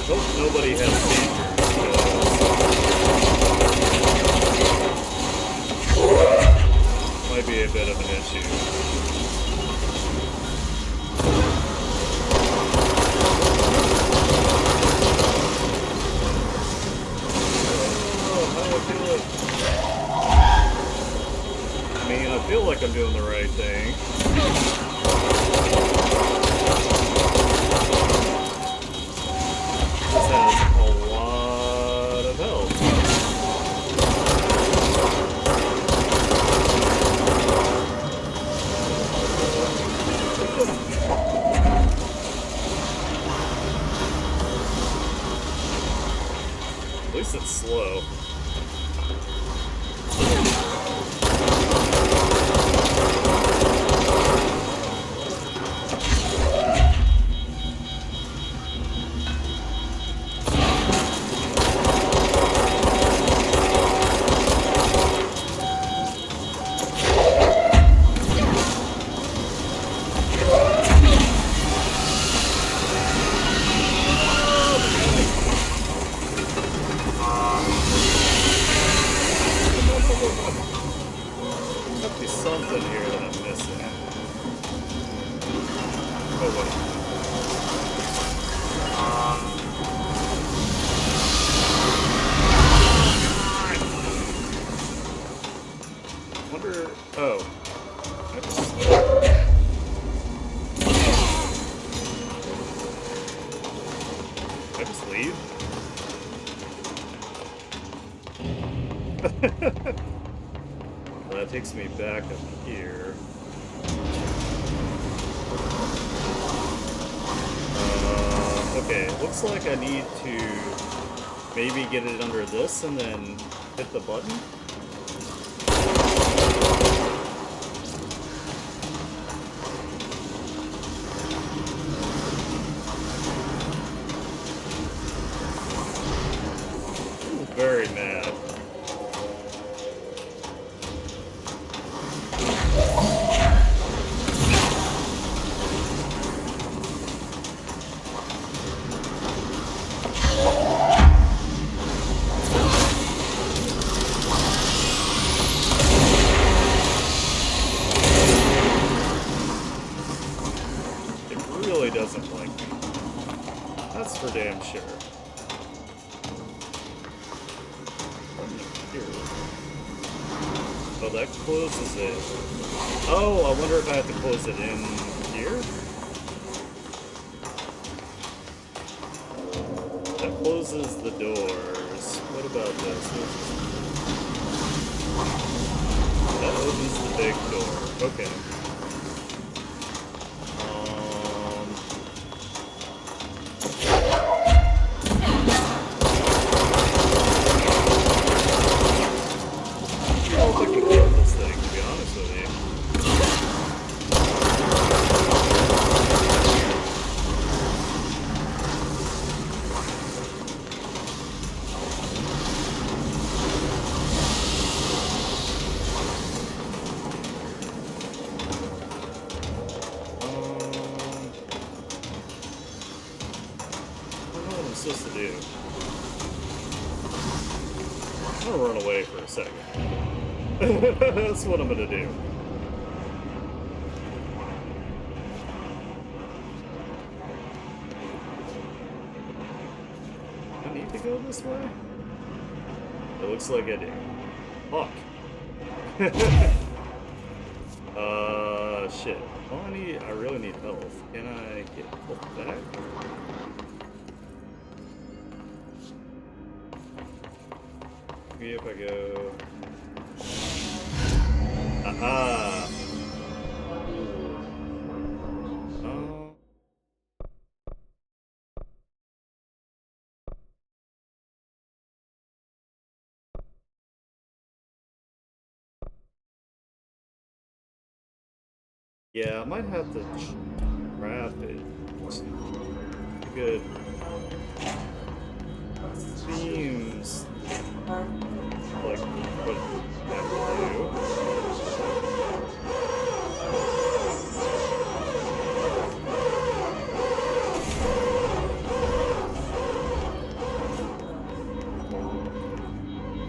Hope nobody has seizures. Might be a bit of an issue. I mean, I feel like I'm doing the right thing. This has a lot of health. At least it's slow. Must be something here that I'm missing. Oh wait. Wonder. Oh. Can I just leave? Well, that takes me back up here. Okay, looks like I need to maybe get it under this and then hit the button. Ooh, very mad. Really doesn't like me. That's for damn sure. Here. Oh, that closes it. Oh, I wonder if I have to close it in here? That closes the doors. What about this? That opens the big door. Okay. supposed to do? I'm gonna run away for a second. That's what I'm gonna do. I need to go this way? It looks like I do. Fuck. Shit. All I really need health. Can I get health back? Maybe if I go... Aha! Oh. Yeah, I might have to trap it. Good. Seems like what that will do.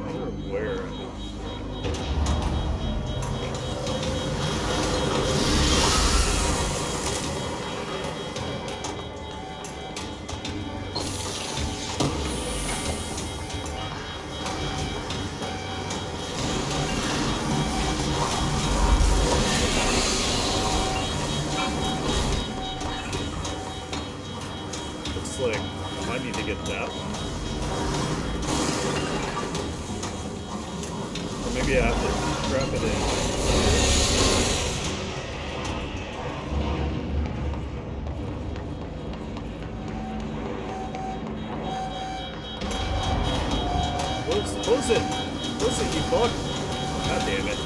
I wonder where. Like, I might need to get that one. Or maybe I have to trap it in. Close it! Close it, you fuck! God damn it.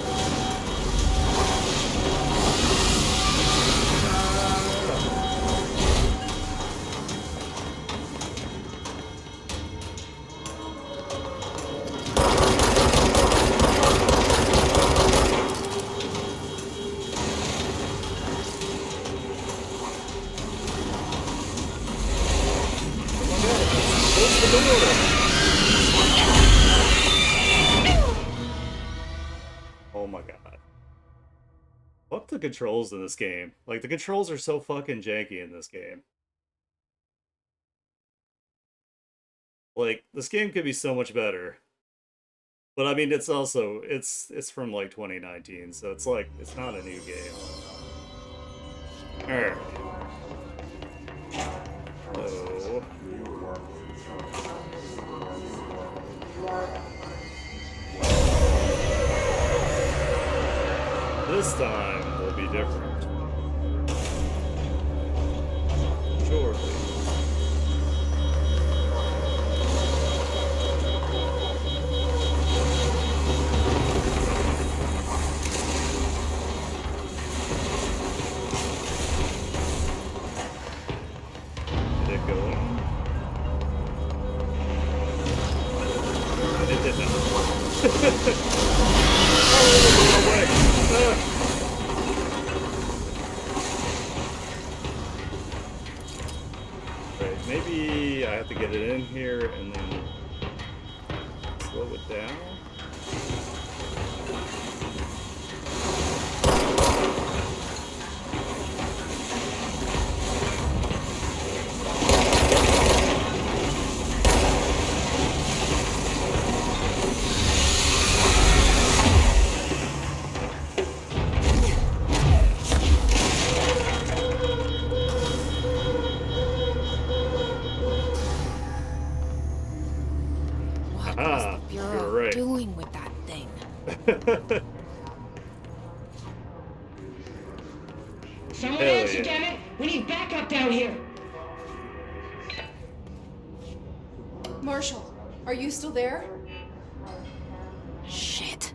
Oh my god. Fuck the controls in this game. Like, the controls are so fucking janky in this game. Like, this game could be so much better. But I mean, it's also, it's from like 2019, so it's like, it's not a new game. Alright. So... this time will be different. Surely. Did it go in? It did not. Oh, away. Right, maybe I have to get it in here and then slow it down. Doing with that thing? Someone answer, damn it! We need backup down here! Marshall, are you still there? Shit.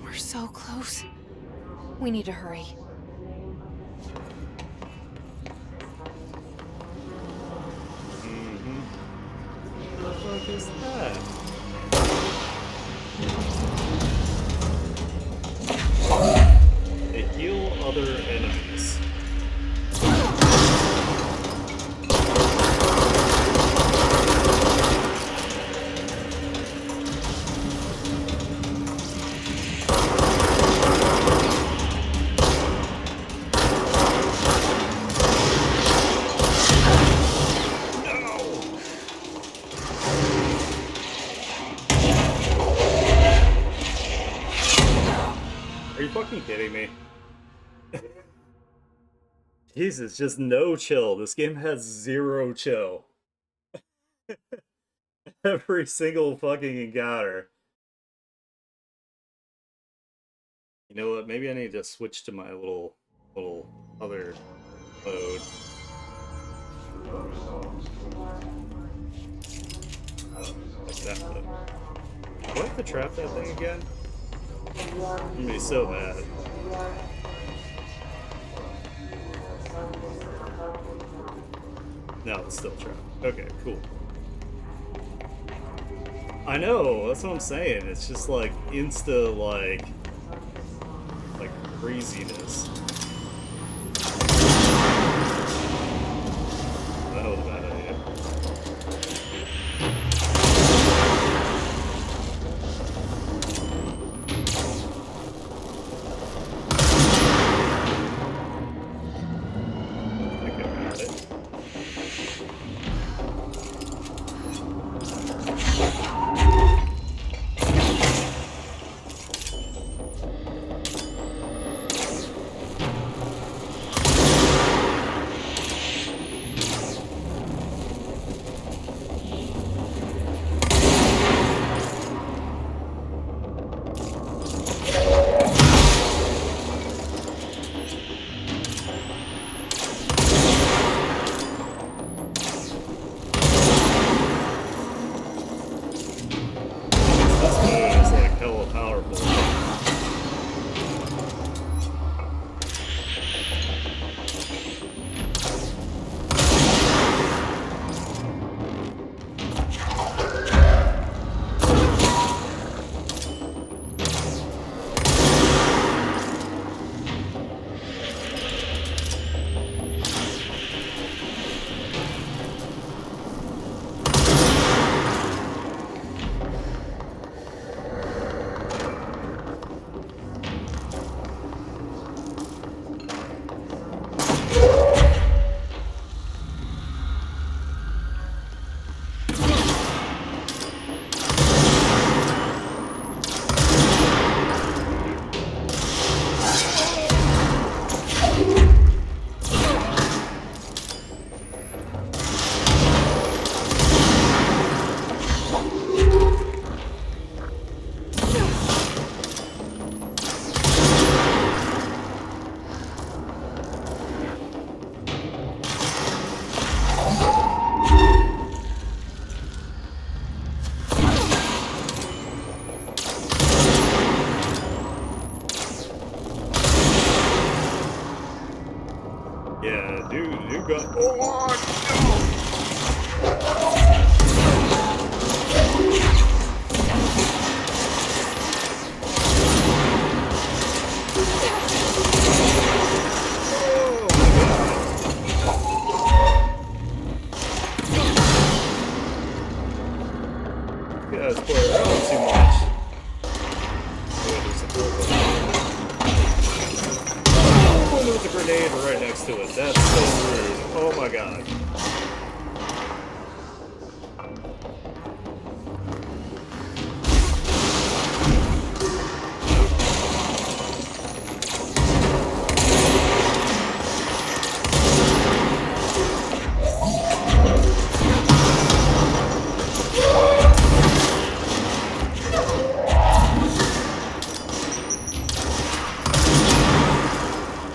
We're so close. We need to hurry. What the fuck is that? They heal other enemies. you kidding me? Jesus, just no chill. This game has zero chill. Every single fucking encounter. You know what? Maybe I need to switch to my little other mode. Like that mode. Do I have to trap that thing again? I'm gonna be so mad. No, it's still trapped. Okay, cool. I know, that's what I'm saying. It's just like insta like craziness. That was a bad idea. I think I got it. This mode is like hella powerful. Yeah, dude got. You guys play around too much. Oh, there's a grenade right next to it. That's so rude. Oh my god.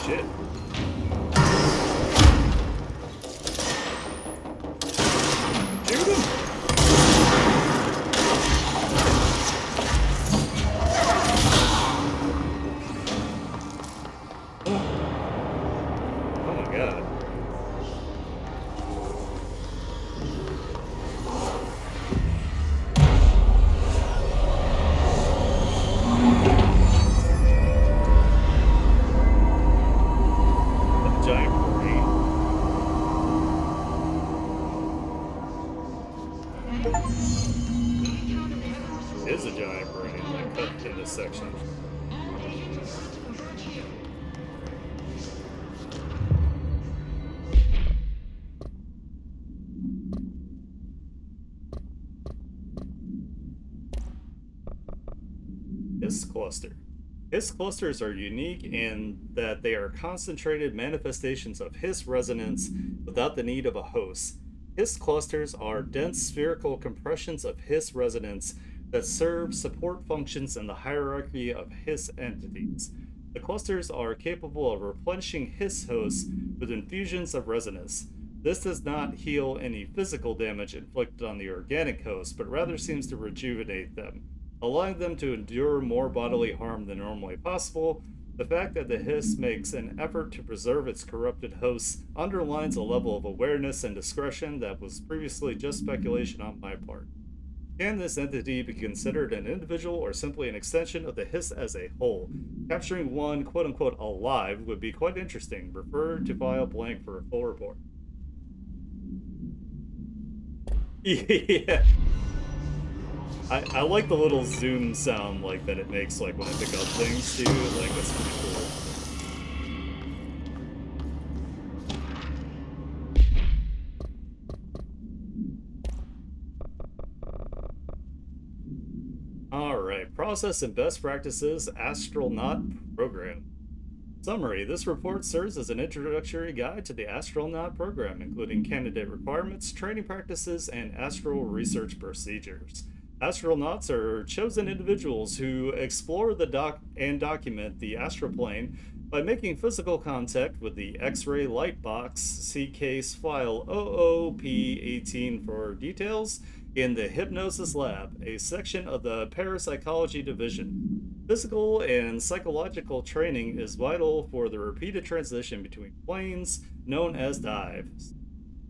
Shit. Shoot him! Oh my god. A giant brain. It is a giant brain that cut in this section. This cluster. His clusters are unique in that they are concentrated manifestations of His resonance without the need of a host. His clusters are dense spherical compressions of His resonance that serve support functions in the hierarchy of His entities. The clusters are capable of replenishing His hosts with infusions of resonance. This does not heal any physical damage inflicted on the organic host, but rather seems to rejuvenate them, allowing them to endure more bodily harm than normally possible. The fact that the Hiss makes an effort to preserve its corrupted hosts underlines a level of awareness and discretion that was previously just speculation on my part. Can this entity be considered an individual or simply an extension of the Hiss as a whole? Capturing one quote unquote alive would be quite interesting. Refer to file blank for a full report. Yeah. I like the little zoom sound like that it makes like when I pick up things too. Like that's pretty cool. Alright, process and best practices astronaut program. Summary: this report serves as an introductory guide to the astronaut program, including candidate requirements, training practices, and astral research procedures. Astronauts are chosen individuals who explore and document the astral plane by making physical contact with the X-ray light box. See case file OOP18 for details. In the Hypnosis Lab, a section of the Parapsychology Division. Physical and psychological training is vital for the repeated transition between planes, known as dives.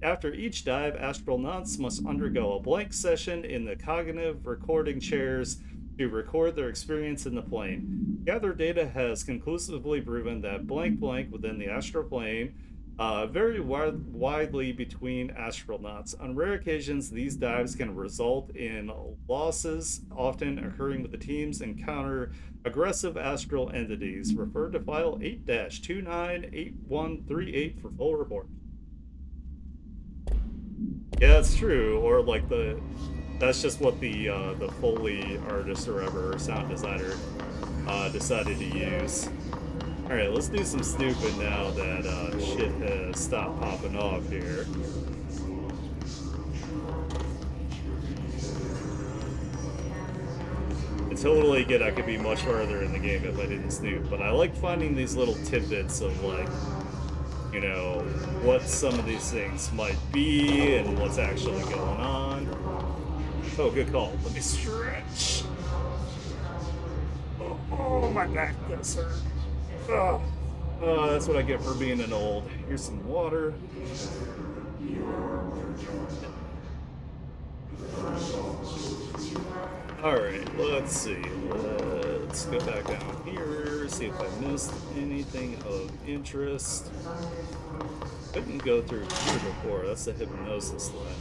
After each dive, astronauts must undergo a blank session in the cognitive recording chairs to record their experience in the plane. Gathered data has conclusively proven that blank blank within the astral plane vary widely between astronauts. On rare occasions, these dives can result in losses, often occurring when the teams encounter aggressive astral entities. Refer to file 8-298138 for full report. Yeah, that's true. Or like that's just what the Foley artist or whatever, sound designer, decided to use. Alright, let's do some snooping now that shit has stopped popping off here. I totally get I could be much farther in the game if I didn't snoop, but I like finding these little tidbits of like, you know, what some of these things might be and what's actually going on. Oh, good call. Let me stretch. Oh, my back does hurt. Oh, that's what I get for being an old. Here's some water. Alright, let's see. Let's go back down here, see if I missed anything of interest. Couldn't go through here before. That's the Hypnosis Lab.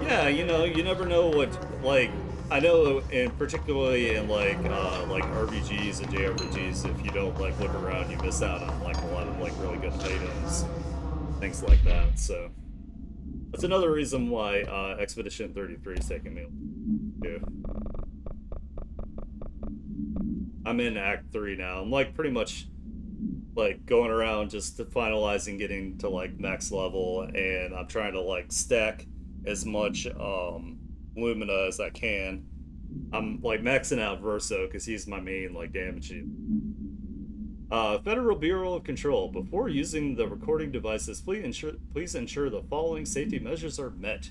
Yeah, you know, you never know what, like, I know, and particularly in like RPGs and JRPGs, if you don't like look around, you miss out on like a lot of like really good items, things like that. So that's another reason why Expedition 33 is taking me too. I'm in Act 3 now. I'm like pretty much like going around just finalizing getting to like max level, and I'm trying to like stack as much Lumina as I can. I'm like maxing out Verso because he's my main like damage dealer. Federal Bureau of Control. Before using the recording devices, please ensure the following safety measures are met.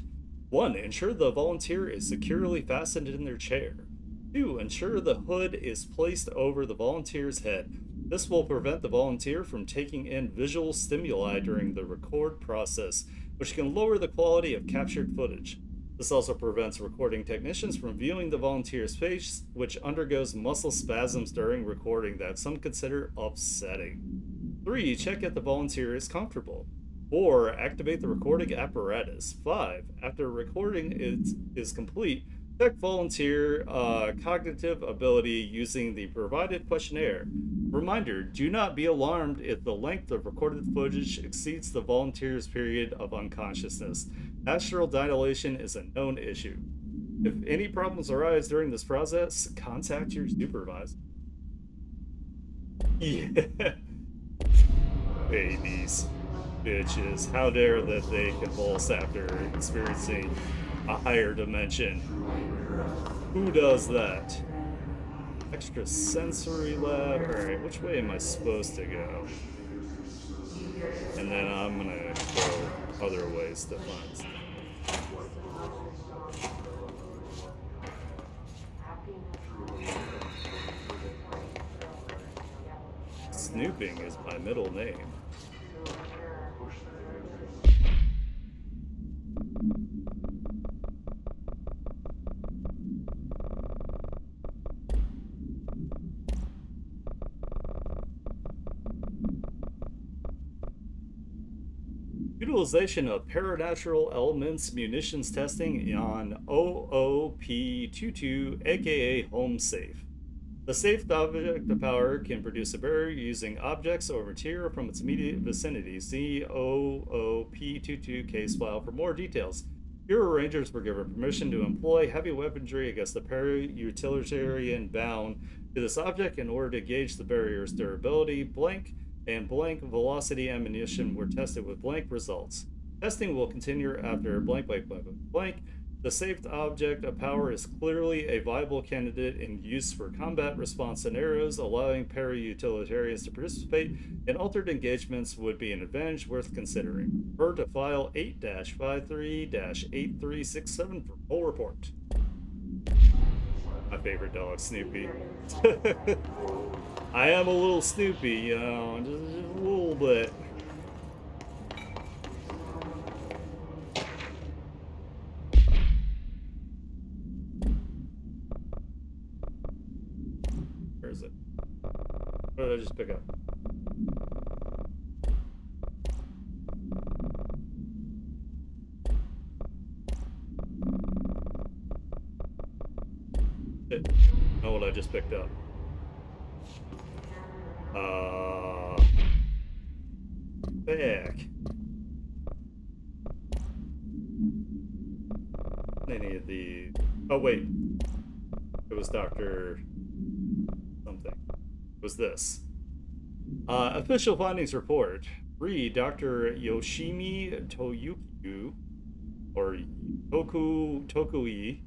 1. Ensure the volunteer is securely fastened in their chair. 2. Ensure the hood is placed over the volunteer's head. This will prevent the volunteer from taking in visual stimuli during the record process, which can lower the quality of captured footage. This also prevents recording technicians from viewing the volunteer's face, which undergoes muscle spasms during recording that some consider upsetting. 3. Check if the volunteer is comfortable. 4. Activate the recording apparatus. 5. After recording is complete, check volunteer cognitive ability using the provided questionnaire. Reminder, do not be alarmed if the length of recorded footage exceeds the volunteer's period of unconsciousness. Astral dilation is a known issue. If any problems arise during this process, contact your supervisor. Yeah. Babies. Bitches. How dare that they convulse after experiencing a higher dimension. Who does that? Extrasensory lab. Alright, which way am I supposed to go? And then I'm gonna go other ways to find stuff. Snooping is my middle name. Utilization of paranatural elements munitions testing on OOP-22, aka Home Safe. The safe object of power can produce a barrier using objects or material from its immediate vicinity. See OOP-22 case file for more details. Bureau Rangers were given permission to employ heavy weaponry against the para-utilitarian bound to this object in order to gauge the barrier's durability. Blank and blank velocity ammunition were tested with blank results. Testing will continue after blank. The saved object of power is clearly a viable candidate in use for combat response scenarios. Allowing para-utilitarians to participate in altered engagements would be an advantage worth considering. Refer to file 8-53-8367 for full report. My favorite dog, Snoopy. I am a little Snoopy, you know, just a little bit. Where is it? What did I just pick up? Shit. Know what I just picked up. Back. Any of the... Oh, wait. It was Dr. something. It was this. Official findings report. Read Dr. Yoshimi Toyuki, or Tokui.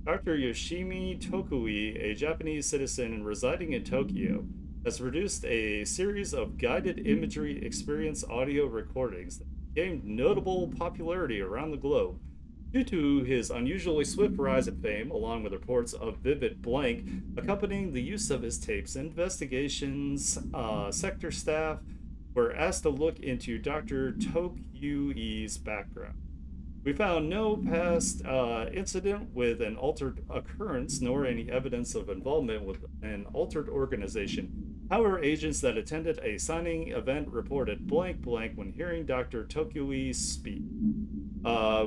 Dr. Yoshimi Tokui, a Japanese citizen residing in Tokyo, has produced a series of guided imagery experience audio recordings that gained notable popularity around the globe. Due to his unusually swift rise in fame, along with reports of vivid blank accompanying the use of his tapes, investigations sector staff were asked to look into Dr. Tokui's background. We found no past incident with an altered occurrence, nor any evidence of involvement with an altered organization. However, agents that attended a signing event reported blank when hearing Dr. Tokui speak.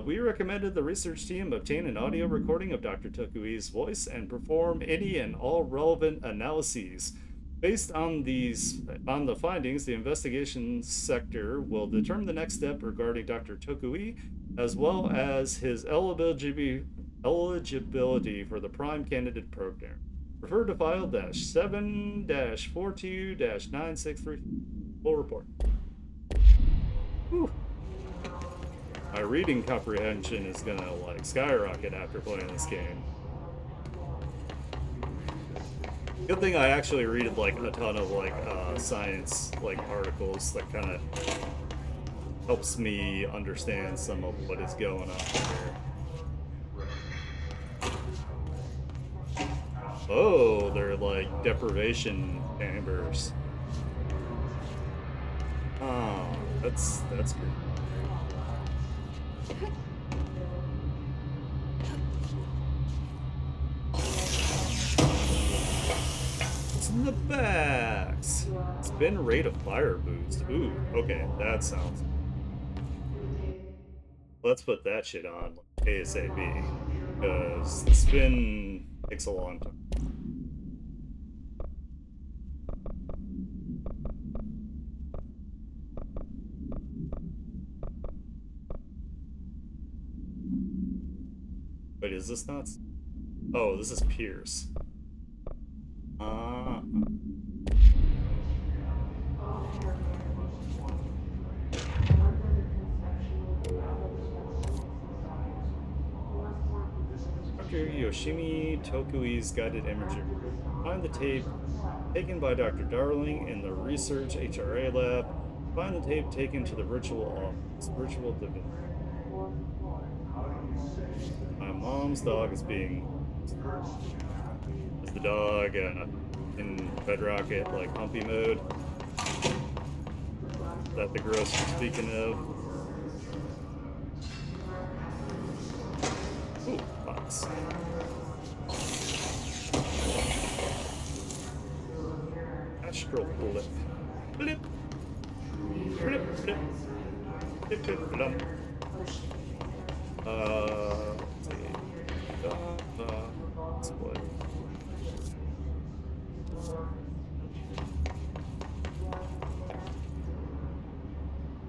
We recommended the research team obtain an audio recording of Dr. Tokui's voice and perform any and all relevant analyses. Based on the findings, the investigation sector will determine the next step regarding Dr. Tokui, as well as his eligibility for the Prime Candidate Program. Refer to file -7-42-963. Full report. Whew. My reading comprehension is gonna like skyrocket after playing this game. Good thing I actually read like a ton of like science like articles that kind of helps me understand some of what is going on here. Oh, they're like deprivation chambers. Oh, that's good. In the backs. Spin rate of fire boost. Ooh, okay, that sounds. Let's put that shit on ASAP, because the spin takes a long time. Wait, is this not? Oh, this is Pierce. Dr. Yoshimi Tokui's guided imagery. Find the tape taken by Dr. Darling in the research HRA lab. Find the tape taken to the virtual office. Virtual division. My mom's dog is being. Is the dog in Bedrocket like humpy mode? Is that the gross you're speaking of? Ooh, box. Astral blip. Blip. Blip, blip. Blip, blip, blip. Let's see. Split.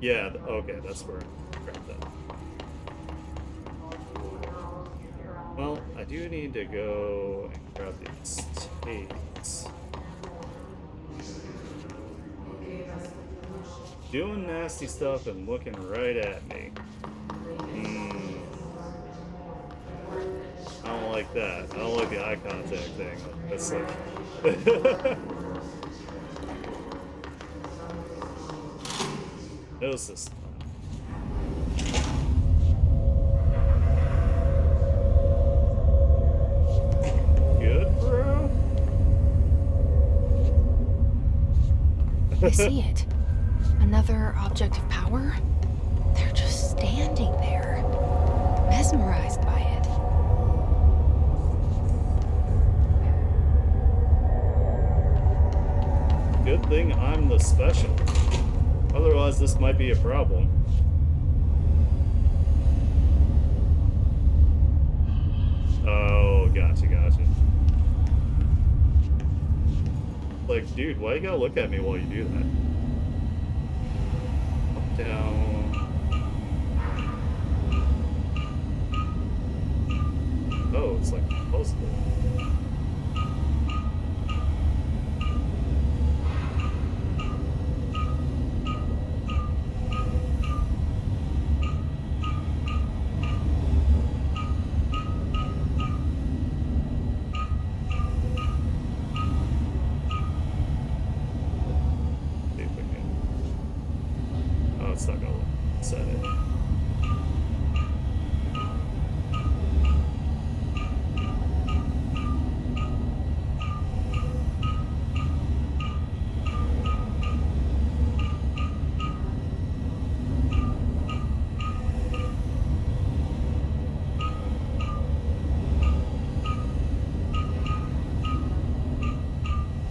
Yeah, okay, that's where I grabbed that. Well, I do need to go and grab these tapes. Doing nasty stuff and looking right at me. I don't like that. I don't like the eye contact thing. That's like... No system. Good, bro? I see it. Another object of power? They're just standing there, mesmerized by it. Good thing I'm the special. Otherwise, this might be a problem. Oh, gotcha. Like, dude, why you gotta look at me while you do that? Up, down. Oh, it's like a puzzle. It's not gonna set it.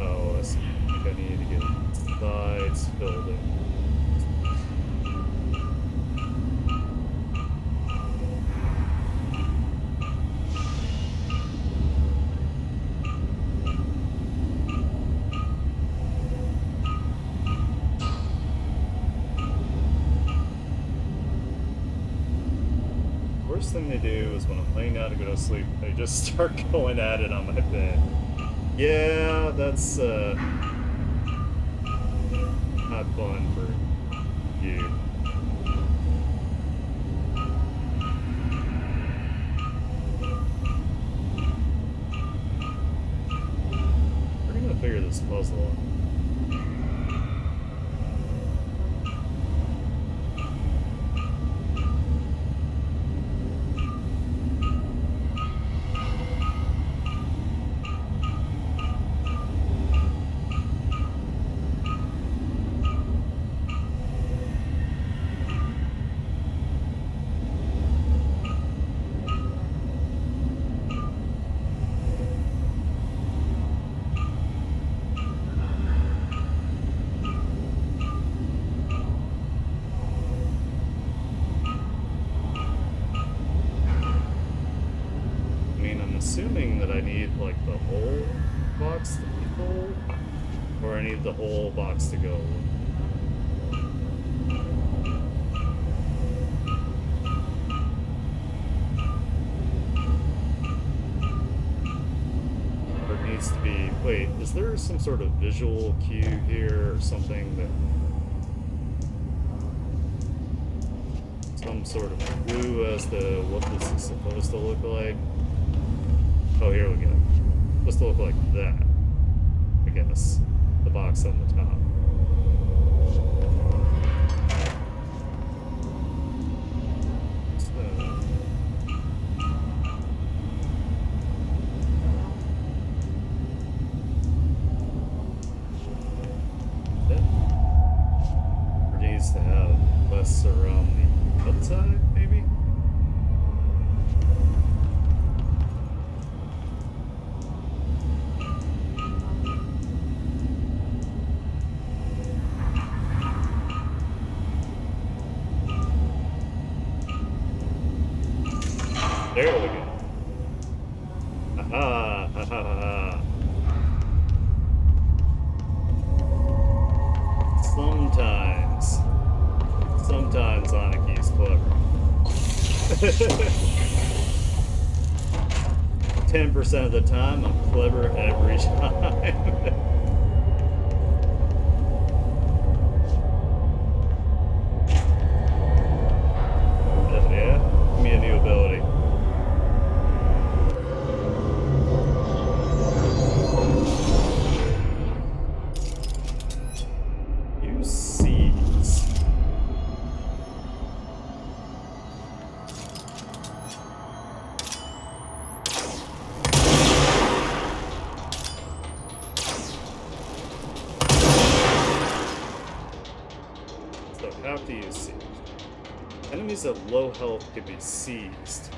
Oh, I see. I think I need to get sides filled in. Worst thing they do is when I'm laying down to go to sleep, they just start going at it on my bed. Yeah, that's not fun for you. We're gonna figure this puzzle out. Assuming that I need like the whole box to be full, or I need the whole box to go. is there some sort of visual cue here or something that... Some sort of clue as to what this is supposed to look like? Oh, here we go. Supposed to look like that, I guess. The box on the top. To have less around the outside, maybe? There we go. Aha! Ha ha ha ha. Sometimes Anaki's clever. 10% of the time, I'm clever every time. Yeah, give me a new ability. Use seeds. After you see enemies at low health can be seized.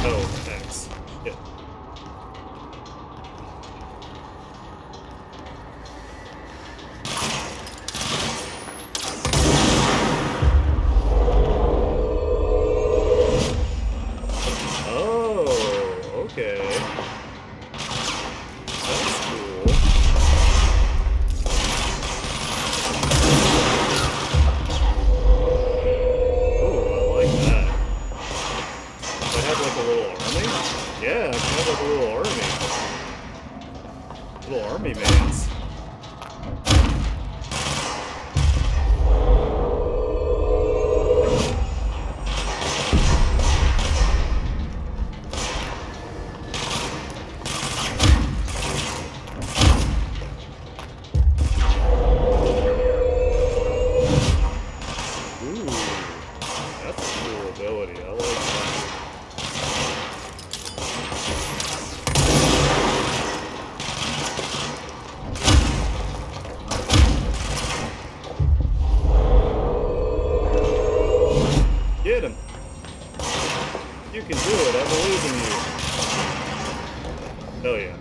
Oh, thanks. Shit. Okay. That's cool. Ooh, I like that. I have like a little army? Yeah, I can have like a little army. Little army mans. Get him! You can do it, I believe in you. Hell yeah.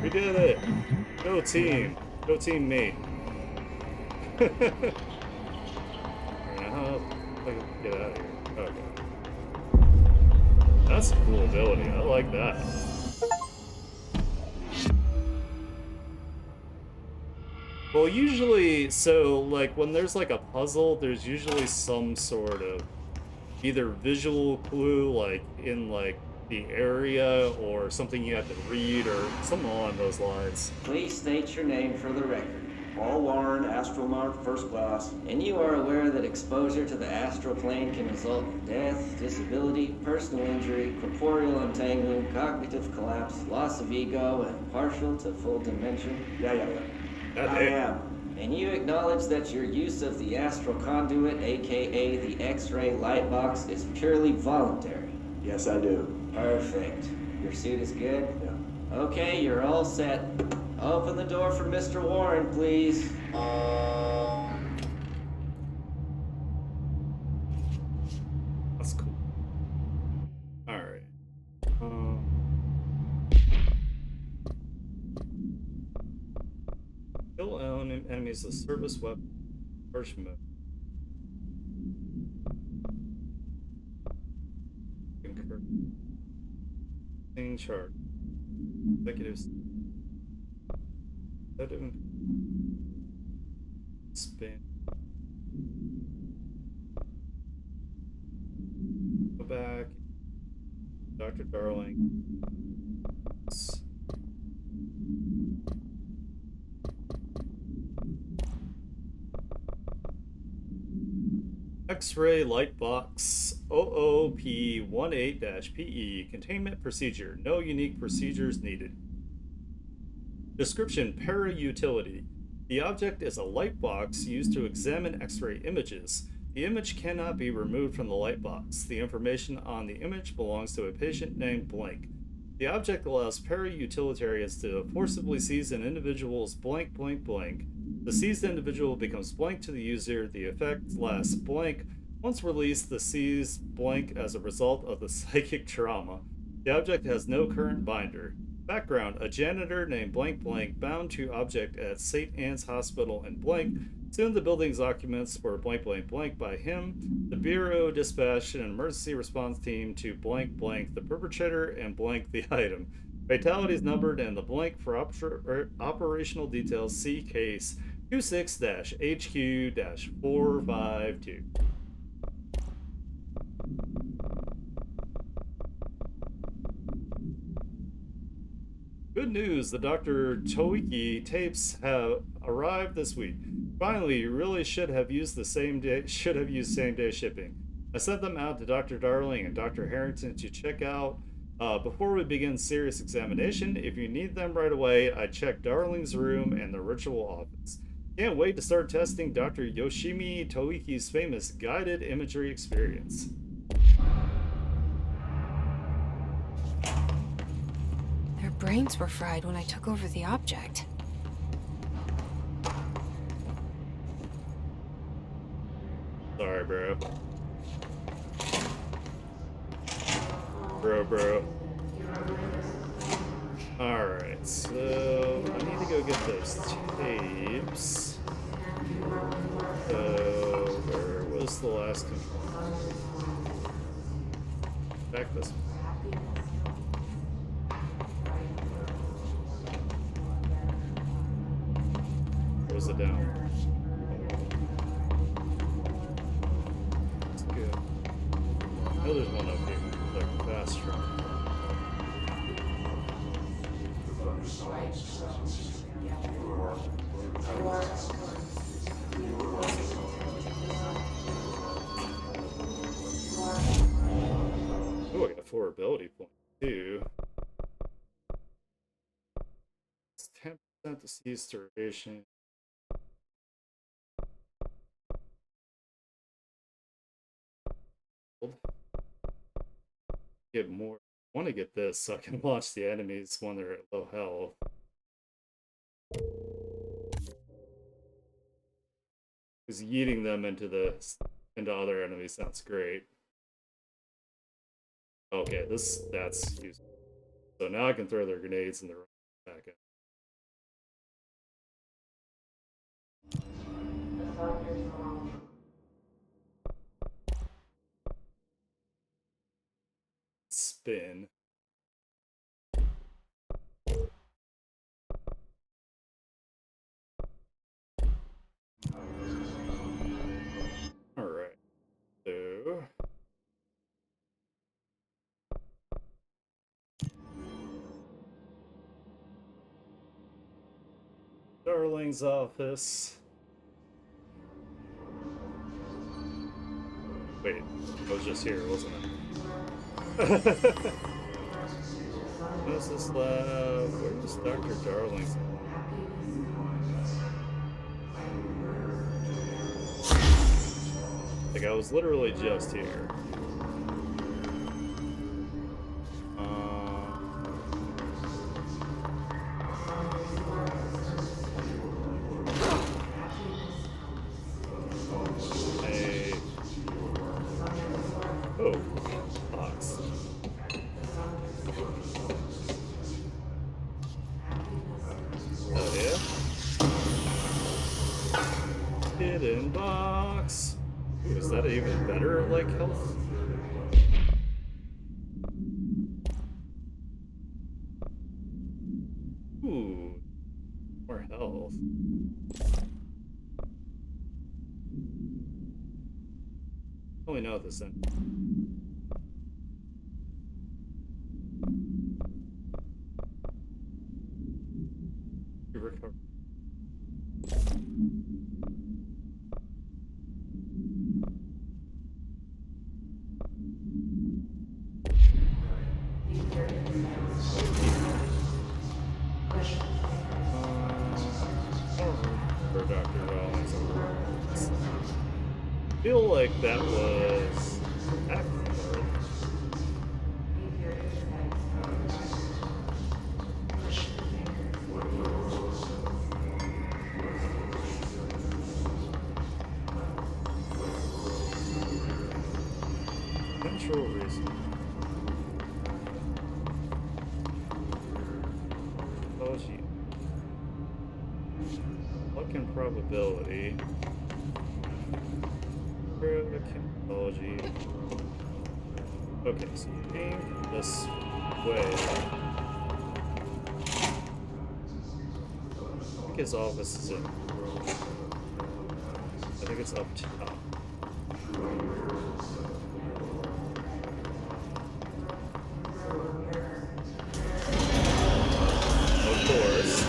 We did it! Go team! Go team me! How do I get out of here? Okay. That's a cool ability, I like that. Well, usually, so, like, when there's, like, a puzzle, there's usually some sort of either visual clue, like, in, like, the area, or something you have to read, or something along those lines. Please state your name for the record. Paul Warren, Astromark, First Class. And you are aware that exposure to the astral plane can result in death, disability, personal injury, corporeal entanglement, cognitive collapse, loss of ego, and partial to full dementia? Yeah. I am. And you acknowledge that your use of the astral conduit, aka the X-ray light box, is purely voluntary? Yes, I do. Perfect. Your suit is good? Yeah. Okay, you're all set. Open the door for Mr. Warren, please. That's cool. Alright. Kill enemies with service weapon. First move. Concur. Thing chart. Executives. spin. Go back. Dr. Darling. X-ray light box OOP18-PE containment procedure. No unique procedures needed. Description: para-utility. The object is a light box used to examine X-ray images. The image cannot be removed from the light box. The information on the image belongs to a patient named blank. The object allows para-utilitarians to forcibly seize an individual's blank blank blank. The seized individual becomes blank to the user. The effect lasts blank. Once released, the seized blank as a result of the psychic trauma. The object has no current binder. Background: a janitor named blank blank bound to object at St. Anne's Hospital in blank. Soon the building's occupants were blank blank blank by him. The Bureau dispatched an emergency response team to blank blank the perpetrator and blank the item. Fatalities numbered and the blank for operational details. See case 26-HQ-452. Good news, the Dr. Toiki tapes have arrived this week. Finally, you really should have used same day shipping. I sent them out to Dr. Darling and Dr. Harrington to check out before we begin serious examination. If you need them right away, I checked Darling's room and the ritual office. Can't wait to start testing Dr. Yoshimi Toiki's famous guided imagery experience. Their brains were fried when I took over the object. Sorry, bro. Bro. Alright, so I need to go get those tapes. So, where was the last control? Back this way. Close it down. That's good. I know there's one up here, like fast track. Oh, I got 4 ability points too. It's 10% to seize duration. Get more. I want to get this so I can launch the enemies when they're at low health. Because yeeting them into other enemies sounds great. Okay, that's useful. So now I can throw their grenades and they're back in. Spin. Alright. So Darling's office. Wait, I was just here, wasn't it? What's this lab? Where's Dr. Darling's? Like, I was literally just here. Oh, box. Oh, yeah? Hidden box. Ooh, is that even better, like, health? Ooh, more health. Oh, we know this then. You recover. For Dr. Wellens. I feel like that was accurate. Natural reason. Oh, gee. Luck and probability. Chemology. Okay, so being this way. I think his office is in. I think it's up top. Of course.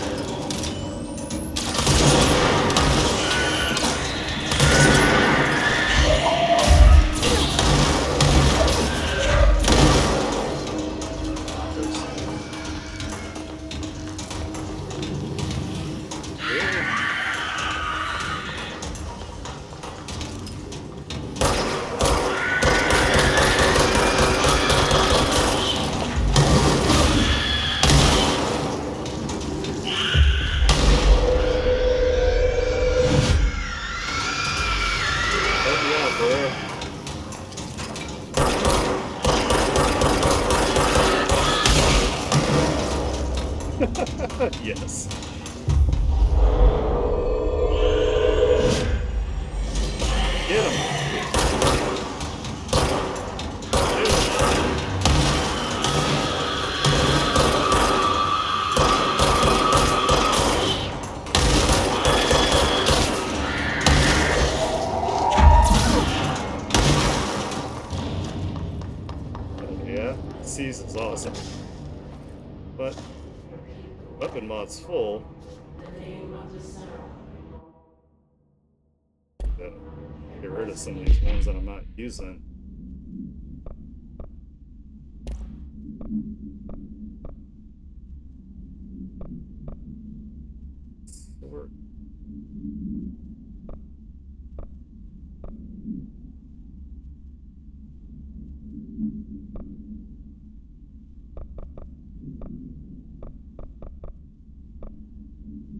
Yes. Get him. Yeah, season's awesome. But weapon mod's full. Get rid of some of these ones that I'm not using. Sword.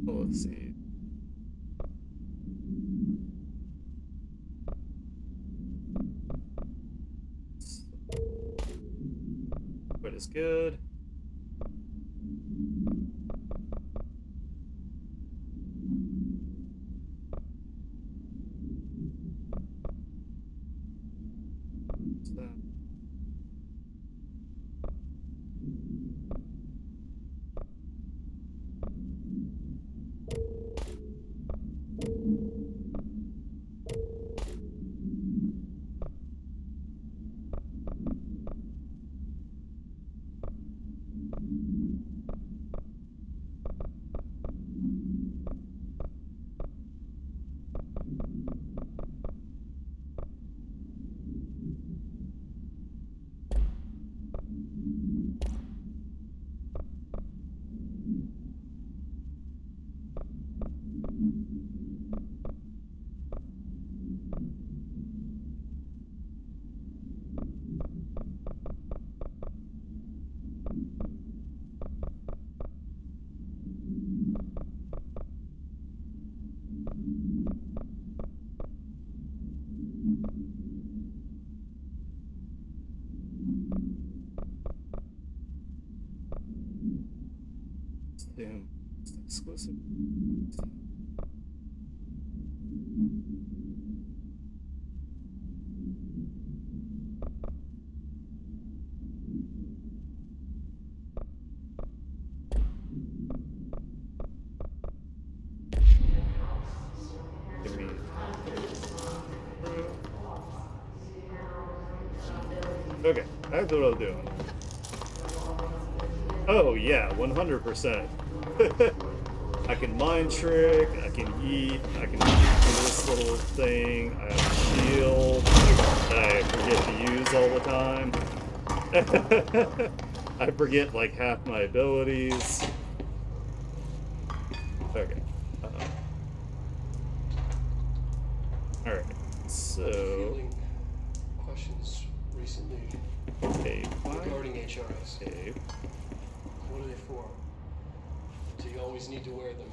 Oh, let's see. But it's good. What's that? Damn. Exclusive. Give me. Okay, that's what I'm doing. Oh yeah, 100%. I can mind trick, I can yeet, I can do this little thing, I have a shield that I forget to use all the time. I forget like half my abilities. Okay. Alright, so... Fielding questions recently Okay, regarding HRS. okay. What are they for? Do you always need to wear them?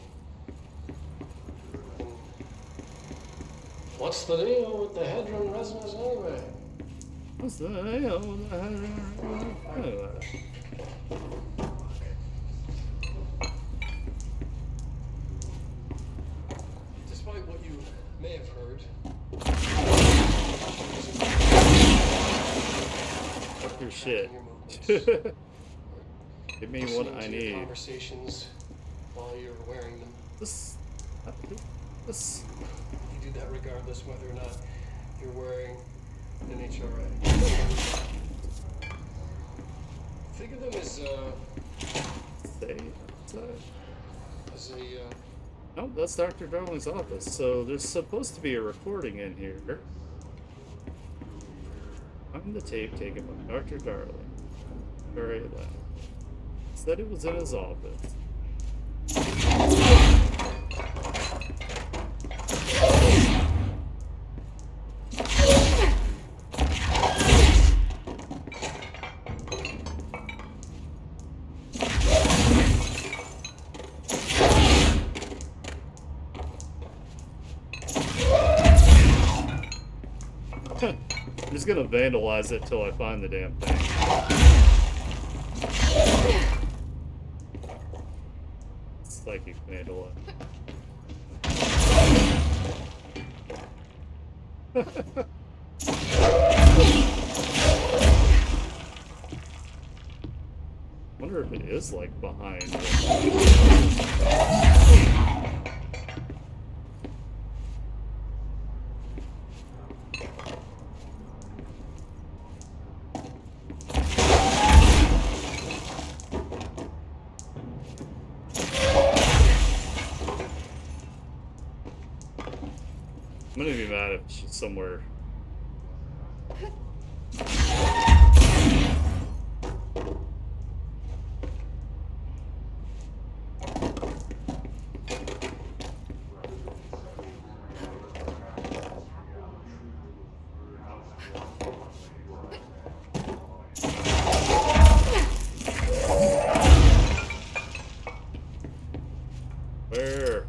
And what's the deal with the Hedron resonance anyway? What's the hell? Despite what you may have heard, Fuck your shit. your movements, Give me listening what I to your need. conversations while you're wearing them. This. You do that regardless whether or not you're wearing an HRA. Think of them as Say. a Oh, that's Dr. Darling's office. So there's supposed to be a recording in here. I'm the tape taken by Dr. Darling. Very loud. Said it was in his office. I'm just gonna vandalize it till I find the damn thing. Psychic vandal. Wonder if it is like behind. I'm gonna be mad if she's somewhere. Where?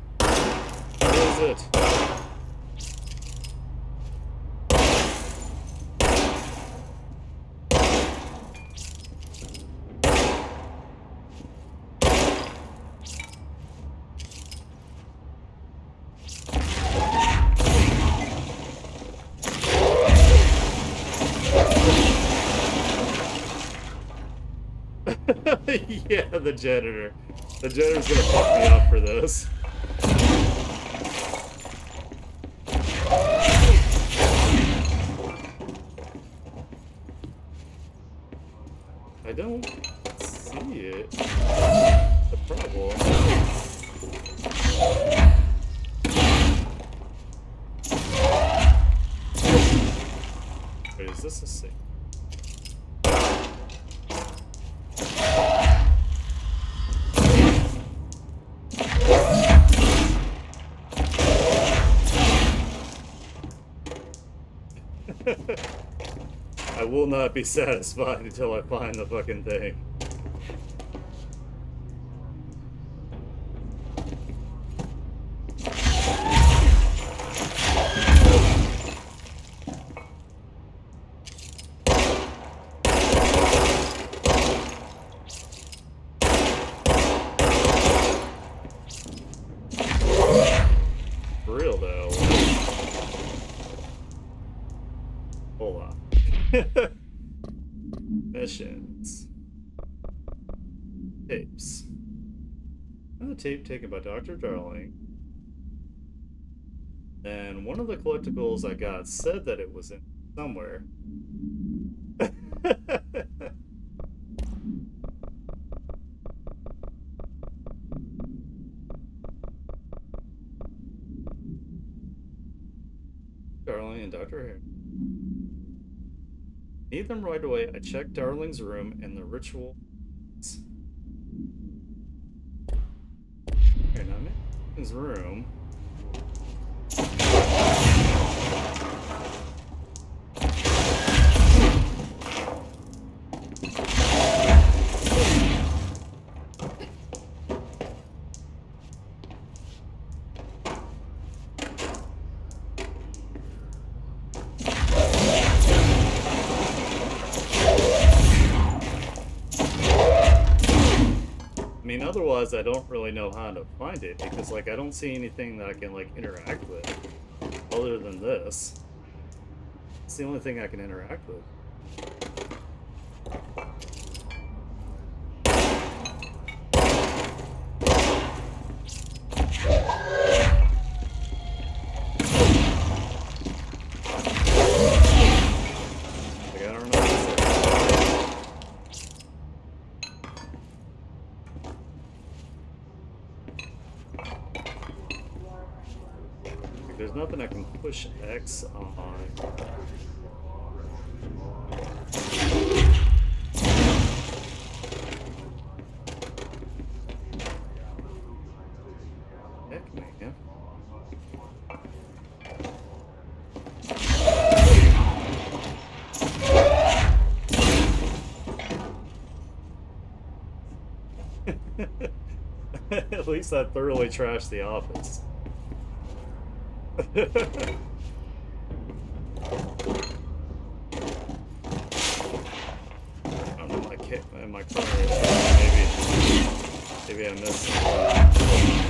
Where is it? Yeah, the janitor. The janitor's gonna fuck me up for this. I don't see it. The problem. Wait, is this a safe? I will not be satisfied until I find the fucking thing. For real though. Hold on. Missions. Tapes. Another tape taken by Dr. Darling. And one of the collectibles I got said that it was in somewhere. Darling and Dr. Harry. Need them right away. I checked Darling's room and the ritual. Okay, now I'm in his room. I mean, otherwise, I don't really know how to find it because, like, I don't see anything that I can, like, interact with other than this. It's the only thing I can interact with. Like, I don't know. There's nothing I can push X on. Heck, man. At least I thoroughly trashed the office. My car maybe I missed something.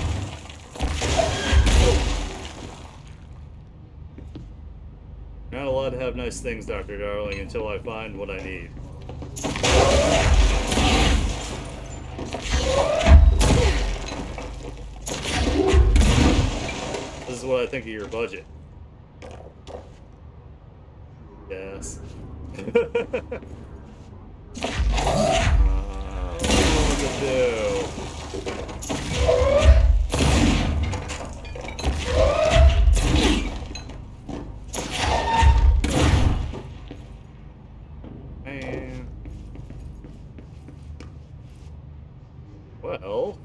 Not allowed to have nice things, Dr. Darling, until I find what I need. This is what I think of your budget. Yes. What to do? Man. Well,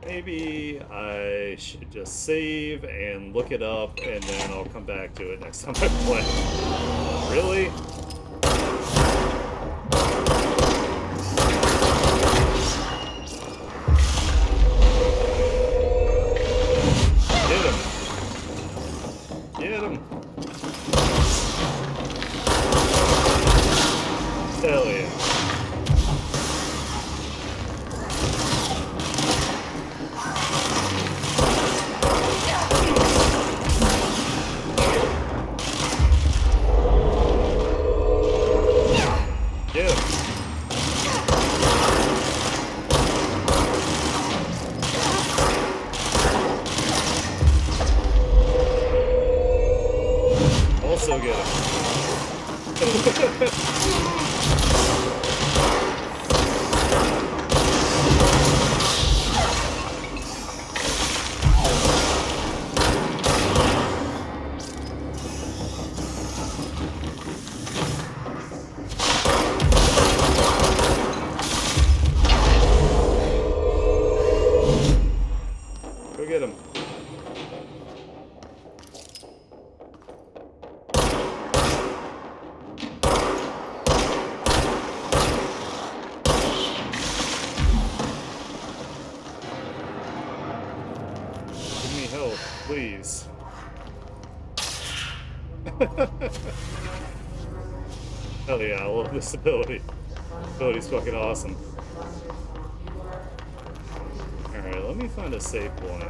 maybe I should just save and look it up, and then I'll come back to it next time I play. Really? Get him! Hell yeah. Get him! Also get him. Go get him. Give me help, please. Hell yeah, I love this ability. This ability's fucking awesome. Alright, let me find a safe point.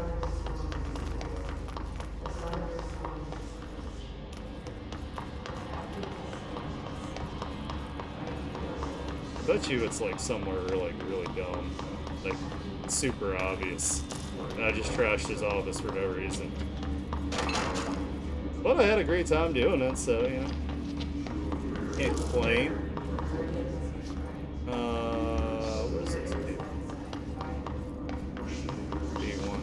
I bet you it's like somewhere like really dumb. Like super obvious. And I just trashed his office for no reason. But I had a great time doing it, so you know. Can't complain. What is this? B1.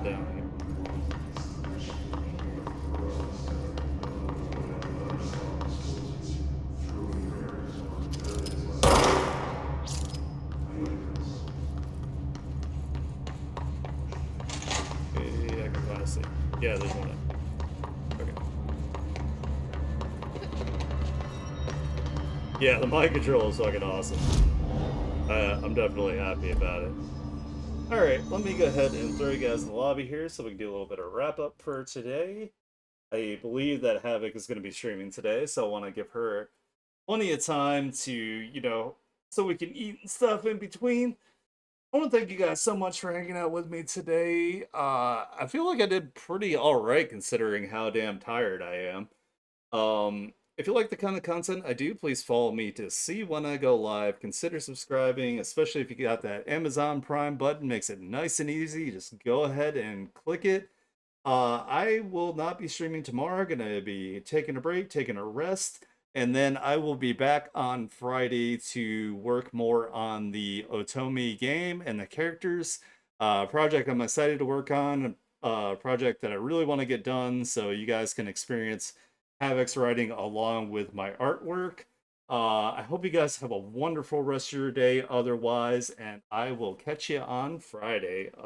Down here. Okay, I can kind of see. Yeah, there's one up. Okay. Yeah, the mind control is fucking awesome. I'm definitely happy about it. Alright, let me go ahead and throw you guys in the lobby here so we can do a little bit of wrap up for today. I believe that Havoc is going to be streaming today, so I want to give her plenty of time to, you know, so we can eat and stuff in between. I want to thank you guys so much for hanging out with me today. I feel like I did pretty alright considering how damn tired I am. If you like the kind of content I do, please follow me to see when I go live. Consider subscribing, especially if you got that Amazon Prime button. Makes it nice and easy. Just go ahead and click it. I will not be streaming tomorrow. Gonna be taking a break, taking a rest, and then I will be back on Friday to work more on the Otomi game and the characters. Project I'm excited to work on. Project that I really want to get done, so you guys can experience Havoc's writing along with my artwork. I hope you guys have a wonderful rest of your day otherwise, and I will catch you on Friday.